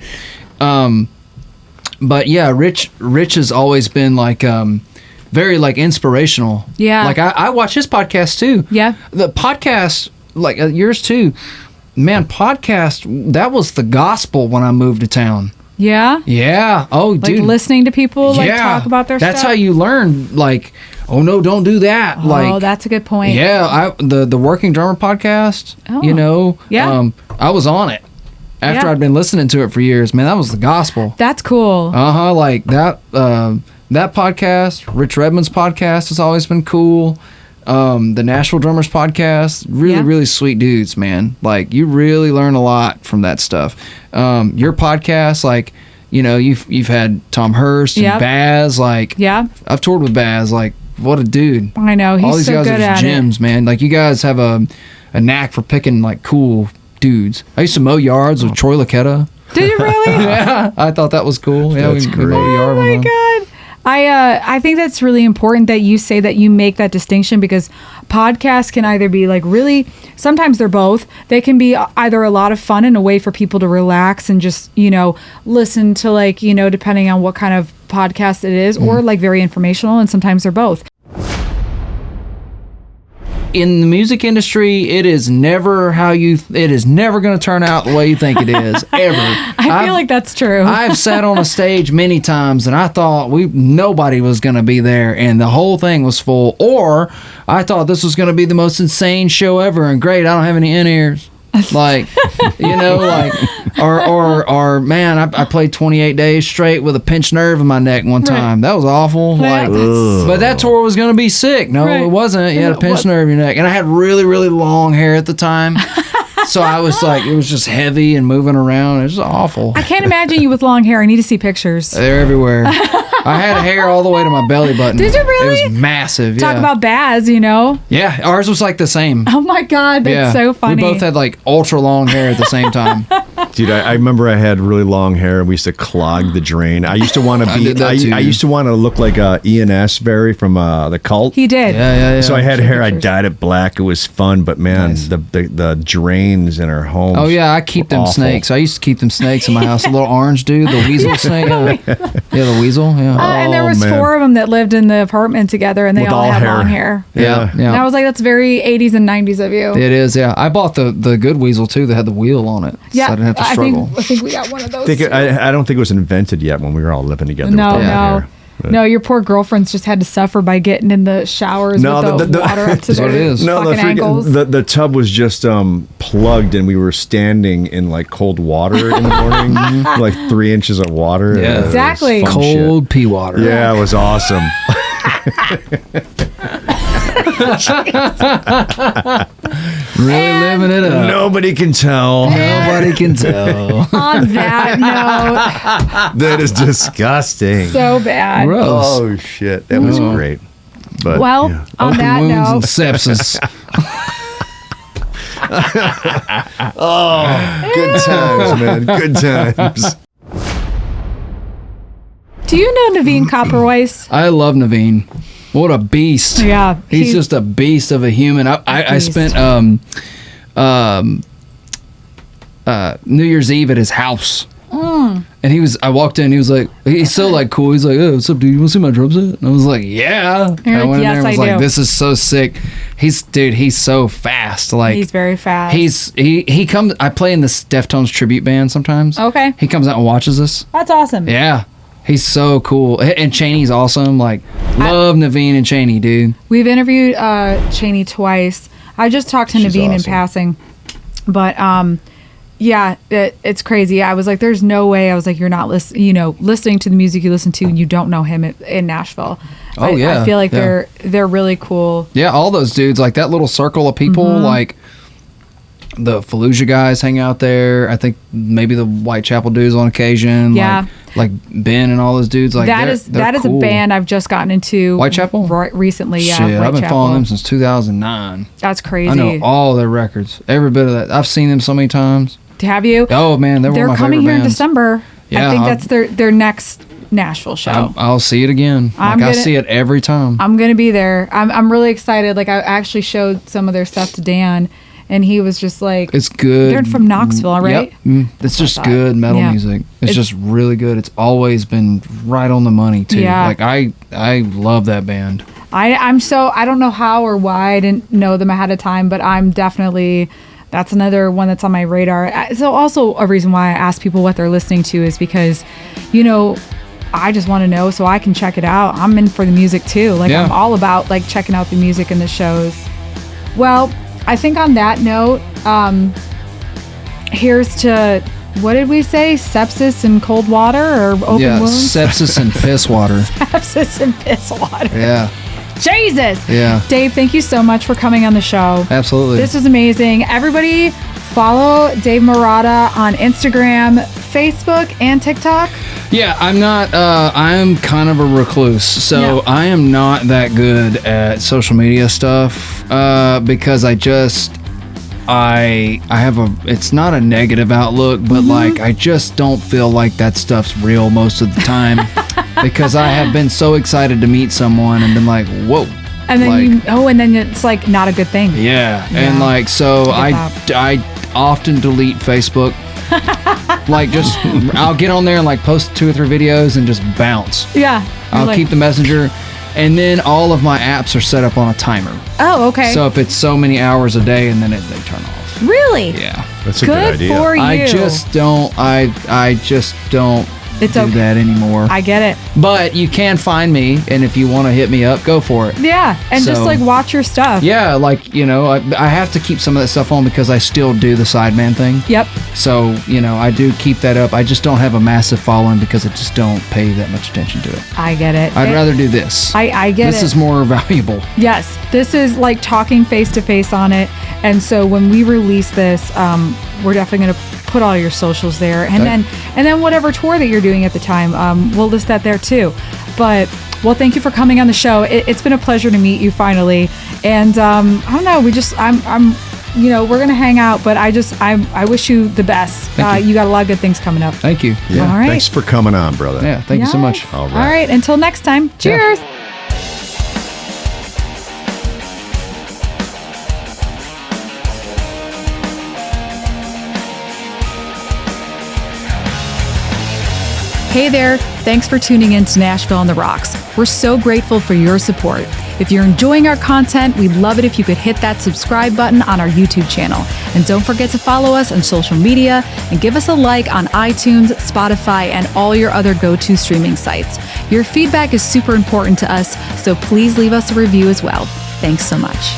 [SPEAKER 3] But yeah, Rich has always been like very like inspirational.
[SPEAKER 2] Yeah.
[SPEAKER 3] Like I watch his podcast too.
[SPEAKER 2] Yeah.
[SPEAKER 3] The podcast, like yours too. Man, podcast, that was the gospel when I moved to town.
[SPEAKER 2] Yeah.
[SPEAKER 3] Yeah. Oh,
[SPEAKER 2] Like
[SPEAKER 3] dude.
[SPEAKER 2] listening to people like talk about their
[SPEAKER 3] That's
[SPEAKER 2] stuff.
[SPEAKER 3] how you learn. Like, oh no, don't do that.
[SPEAKER 2] Oh,
[SPEAKER 3] Like,
[SPEAKER 2] that's a good point.
[SPEAKER 3] yeah, the Working Drummer podcast.
[SPEAKER 2] Oh,
[SPEAKER 3] You know,
[SPEAKER 2] yeah.
[SPEAKER 3] I was on it after
[SPEAKER 2] Yeah.
[SPEAKER 3] I'd been listening to it for years. Man, that was the gospel.
[SPEAKER 2] That's cool.
[SPEAKER 3] Like that. That podcast, Rich Redmond's podcast, has always been cool. The Nashville Drummers podcast,
[SPEAKER 2] Yeah.
[SPEAKER 3] really sweet dudes, man. Like you really learn a lot from that stuff. Your podcast, like, you know, you've had Tom Hurst and
[SPEAKER 2] Yep.
[SPEAKER 3] Baz. Like,
[SPEAKER 2] Yeah.
[SPEAKER 3] I've toured with Baz. Like, what a dude.
[SPEAKER 2] I know. He's
[SPEAKER 3] All these
[SPEAKER 2] so
[SPEAKER 3] guys
[SPEAKER 2] good
[SPEAKER 3] are
[SPEAKER 2] at
[SPEAKER 3] just gems, man. Like you guys have a knack for picking like cool dudes. I used to mow yards with Troy Laketta.
[SPEAKER 2] it. Did you really?
[SPEAKER 3] Yeah, I thought that was cool. Yeah,
[SPEAKER 4] That's
[SPEAKER 3] we
[SPEAKER 4] great.
[SPEAKER 3] mowed a yard
[SPEAKER 2] Oh
[SPEAKER 3] with
[SPEAKER 2] my
[SPEAKER 3] him.
[SPEAKER 2] God. I think that's really important that you say that you make that distinction, because podcasts can either be like really, sometimes they're both. They can be either a lot of fun and a way for people to relax and just, you know, listen to, like, you know, depending on what kind of podcast it is, or like very informational, and sometimes they're both.
[SPEAKER 3] In the music industry, it is never going to turn out the way you think it is, ever.
[SPEAKER 2] I feel like that's true.
[SPEAKER 3] I've sat on a stage many times and I thought nobody was going to be there and the whole thing was full, or I thought this was going to be the most insane show ever and great, I don't have any in-ears. Like, you know, like, or man, I played 28 days straight with a pinched nerve in my neck one time. That was awful.
[SPEAKER 2] Yeah,
[SPEAKER 3] Like,
[SPEAKER 2] that's-
[SPEAKER 3] but that tour was going to be sick. No,
[SPEAKER 2] Right.
[SPEAKER 3] it wasn't. You had a
[SPEAKER 2] It
[SPEAKER 3] pinched
[SPEAKER 2] wasn't.
[SPEAKER 3] nerve in your neck. And I had really, really long hair at the time. So I was like, it was just heavy and moving around. It was awful.
[SPEAKER 2] I can't imagine you with long hair. I need to see pictures.
[SPEAKER 3] They're everywhere. I had hair all the way to my belly button.
[SPEAKER 2] Did you really?
[SPEAKER 3] It was massive.
[SPEAKER 2] Talk
[SPEAKER 3] yeah.
[SPEAKER 2] about Baz, you know?
[SPEAKER 3] Yeah, ours was like the same.
[SPEAKER 2] Oh my God, that's
[SPEAKER 3] Yeah.
[SPEAKER 2] so funny.
[SPEAKER 3] We both had like ultra long hair at the same time.
[SPEAKER 4] Dude, I remember I had really long hair and we used to clog the drain. I used to want to
[SPEAKER 3] I
[SPEAKER 4] be.
[SPEAKER 3] did that too.
[SPEAKER 4] I used to want to look like Ian Astbury from the Cult.
[SPEAKER 2] He did.
[SPEAKER 3] Yeah.
[SPEAKER 4] So I had
[SPEAKER 2] Show
[SPEAKER 4] hair. I
[SPEAKER 2] pictures.
[SPEAKER 4] dyed it black. It was fun, but man, the drains in our home.
[SPEAKER 3] Oh yeah, I keep them
[SPEAKER 4] awful.
[SPEAKER 3] snakes. I used to keep them snakes in my house. A little orange dude, the weasel snake. Yeah, the weasel. Yeah.
[SPEAKER 2] And there
[SPEAKER 4] Oh,
[SPEAKER 2] was
[SPEAKER 4] man.
[SPEAKER 2] 4 of them that lived in the apartment together, and they
[SPEAKER 4] With
[SPEAKER 2] all
[SPEAKER 4] all
[SPEAKER 2] had
[SPEAKER 4] hair.
[SPEAKER 2] long hair.
[SPEAKER 3] Yeah.
[SPEAKER 2] And I was like, that's very 80s and 90s of you.
[SPEAKER 3] It is. Yeah, I bought the good weasel too that had the wheel on it.
[SPEAKER 2] Yeah,
[SPEAKER 3] so I didn't have to struggle.
[SPEAKER 2] I think we got one of those.
[SPEAKER 4] I don't think it was invented yet when we were all living together.
[SPEAKER 2] No,
[SPEAKER 4] with all that
[SPEAKER 2] no.
[SPEAKER 4] hair. But-
[SPEAKER 2] No, your poor girlfriends just had to suffer by getting in the showers
[SPEAKER 4] No,
[SPEAKER 2] with the water up to
[SPEAKER 3] That's what
[SPEAKER 2] their
[SPEAKER 3] it is.
[SPEAKER 4] No,
[SPEAKER 2] fucking ankles.
[SPEAKER 4] the tub was just plugged, and we were standing in like cold water in the morning, like 3 inches of water.
[SPEAKER 3] Yeah.
[SPEAKER 4] It was
[SPEAKER 2] Exactly.
[SPEAKER 4] fun
[SPEAKER 3] Cold pea water.
[SPEAKER 4] shit. Yeah, it was awesome.
[SPEAKER 3] Really living it up.
[SPEAKER 4] Nobody can tell.
[SPEAKER 3] Nobody can tell.
[SPEAKER 2] On that note,
[SPEAKER 4] That is disgusting.
[SPEAKER 2] so bad.
[SPEAKER 3] Gross.
[SPEAKER 4] Oh shit, that was great. But
[SPEAKER 2] Well,
[SPEAKER 4] yeah.
[SPEAKER 2] on
[SPEAKER 3] Open
[SPEAKER 2] that
[SPEAKER 3] wounds
[SPEAKER 2] note,
[SPEAKER 3] and sepsis.
[SPEAKER 4] Good times, man. Good times.
[SPEAKER 2] do you know Naveen Copperweiss?
[SPEAKER 3] I love Naveen. What a beast.
[SPEAKER 2] Yeah,
[SPEAKER 3] He's just a beast of a human. I
[SPEAKER 2] beast.
[SPEAKER 3] spent New Year's Eve at his house. And I walked in, he was like, he's so like cool. He's like, oh, what's up, dude? You want to see my drum set? And I was like, yeah. And I
[SPEAKER 2] like,
[SPEAKER 3] went in
[SPEAKER 2] "Yes,
[SPEAKER 3] there and was
[SPEAKER 2] I
[SPEAKER 3] like,
[SPEAKER 2] do."
[SPEAKER 3] this is so sick. He's so fast. Like
[SPEAKER 2] He's very fast.
[SPEAKER 3] he comes, I play in this Deftones tribute band sometimes.
[SPEAKER 2] Okay.
[SPEAKER 3] He comes out and watches us.
[SPEAKER 2] That's awesome.
[SPEAKER 3] Yeah. He's so cool. And Chaney's awesome. Like, love Naveen and Chaney, dude.
[SPEAKER 2] We've interviewed Chaney twice. I just talked to
[SPEAKER 4] She's
[SPEAKER 2] Naveen in
[SPEAKER 4] awesome.
[SPEAKER 2] passing, but yeah, it's crazy. I was like, there's no way. I was like, you're not listening to the music you listen to, and you don't know him in Nashville.
[SPEAKER 3] Oh, yeah,
[SPEAKER 2] I feel like
[SPEAKER 3] yeah.
[SPEAKER 2] they're really cool.
[SPEAKER 3] Yeah, all those dudes, like that little circle of people,
[SPEAKER 2] Mm-hmm.
[SPEAKER 3] like the Fallujah guys hang out there. I think maybe the Whitechapel dudes on occasion.
[SPEAKER 2] Yeah.
[SPEAKER 3] Like Ben and all those dudes. Like
[SPEAKER 2] that is
[SPEAKER 3] cool.
[SPEAKER 2] a band I've just gotten into.
[SPEAKER 3] Whitechapel?
[SPEAKER 2] Recently, yeah.
[SPEAKER 3] Shit, I've been
[SPEAKER 2] Whitechapel.
[SPEAKER 3] following them since 2009.
[SPEAKER 2] That's crazy.
[SPEAKER 3] I know all their records, every bit of that. I've seen them so many times.
[SPEAKER 2] Have you?
[SPEAKER 3] Oh man, they're one of my
[SPEAKER 2] coming
[SPEAKER 3] favorite
[SPEAKER 2] here in
[SPEAKER 3] bands.
[SPEAKER 2] December.
[SPEAKER 3] Yeah,
[SPEAKER 2] I think that's their next Nashville show.
[SPEAKER 3] I'll see it again.
[SPEAKER 2] I'm
[SPEAKER 3] I
[SPEAKER 2] gonna-
[SPEAKER 3] see it every time.
[SPEAKER 2] I'm gonna be there. I'm really excited. Like, I actually showed some of their stuff to Dan, and he was just like,
[SPEAKER 3] It's good.
[SPEAKER 2] They're from Knoxville, right?
[SPEAKER 3] Yep. It's just good metal
[SPEAKER 2] Yeah.
[SPEAKER 3] music. It's
[SPEAKER 2] It's-
[SPEAKER 3] just really good. It's always been right on the money too.
[SPEAKER 2] Yeah.
[SPEAKER 3] Like I love that band.
[SPEAKER 2] I don't know how or why I didn't know them ahead of time, but I'm definitely, that's another one that's on my radar. So also a reason why I ask people what they're listening to is because, I just want to know so I can check it out. I'm in for the music too. Like,
[SPEAKER 3] Yeah.
[SPEAKER 2] I'm all about like checking out the music and the shows. Well, I think on that note, here's to, what did we say? Sepsis and cold water or open
[SPEAKER 3] Yeah,
[SPEAKER 2] wounds?
[SPEAKER 3] sepsis and piss water.
[SPEAKER 2] Sepsis and piss water.
[SPEAKER 3] Yeah,
[SPEAKER 2] Jesus.
[SPEAKER 3] yeah,
[SPEAKER 2] Dave, thank you so much for coming on the show.
[SPEAKER 3] absolutely.
[SPEAKER 2] This was amazing. Everybody follow Dave Moratta on Instagram, Facebook, and TikTok.
[SPEAKER 3] Yeah, I'm not. I'm kind of a recluse, so
[SPEAKER 2] Yeah.
[SPEAKER 3] I am not that good at social media stuff because I have a. It's not a negative outlook, but
[SPEAKER 2] Mm-hmm.
[SPEAKER 3] like I just don't feel like that stuff's real most of the time because I have been so excited to meet someone and been like, whoa.
[SPEAKER 2] And then
[SPEAKER 3] like,
[SPEAKER 2] and then it's like not a good thing.
[SPEAKER 3] Yeah,
[SPEAKER 2] Yeah.
[SPEAKER 3] and like so
[SPEAKER 2] I get
[SPEAKER 3] I often delete Facebook. Like just I'll get on there and like post 2 or 3 videos and just bounce.
[SPEAKER 2] Yeah. You're
[SPEAKER 3] I'll
[SPEAKER 2] like,
[SPEAKER 3] keep the messenger, and then all of my apps are set up on a timer.
[SPEAKER 2] Oh, okay.
[SPEAKER 3] So if it's so many hours a day, and then they turn off.
[SPEAKER 2] really?
[SPEAKER 3] Yeah,
[SPEAKER 4] That's a
[SPEAKER 2] Good
[SPEAKER 4] good idea.
[SPEAKER 2] for you.
[SPEAKER 3] I just don't. I just don't
[SPEAKER 2] It's
[SPEAKER 3] do
[SPEAKER 2] okay.
[SPEAKER 3] that anymore.
[SPEAKER 2] I get it.
[SPEAKER 3] But you can find me, and if you want to hit me up, go for it.
[SPEAKER 2] Yeah. And just
[SPEAKER 3] So-
[SPEAKER 2] like watch your stuff.
[SPEAKER 3] Yeah, like I have to keep some of that stuff on because I still do the sideman thing.
[SPEAKER 2] Yep.
[SPEAKER 3] So I do keep that up. I just don't have a massive following because I just don't pay that much attention to it.
[SPEAKER 2] I get it.
[SPEAKER 3] I'd rather do this.
[SPEAKER 2] I get
[SPEAKER 3] This
[SPEAKER 2] it.
[SPEAKER 3] is more valuable.
[SPEAKER 2] Yes, this is like talking face to face on it. And so when we release this, we're definitely going to put all your socials there, and
[SPEAKER 3] Okay.
[SPEAKER 2] then whatever tour that you're doing at the time, we'll list that there too. But well, thank you for coming on the show. It's been a pleasure to meet you finally. And I don't know, I'm we're gonna hang out, but I wish you the best.
[SPEAKER 3] Thank you.
[SPEAKER 2] You got a lot of good things coming up.
[SPEAKER 3] Thank you.
[SPEAKER 4] Yeah.
[SPEAKER 2] All right.
[SPEAKER 4] Thanks for coming on, brother.
[SPEAKER 3] Yeah, thank you so much.
[SPEAKER 2] Yes.
[SPEAKER 4] All right.
[SPEAKER 2] All right. Until next time. Cheers. Hey there, thanks for tuning in to Nashville on the Rocks. We're so grateful for your support. If you're enjoying our content, we'd love it if you could hit that subscribe button on our YouTube channel. And don't forget to follow us on social media and give us a like on iTunes, Spotify, and all your other go-to streaming sites. Your feedback is super important to us, so please leave us a review as well. Thanks so much.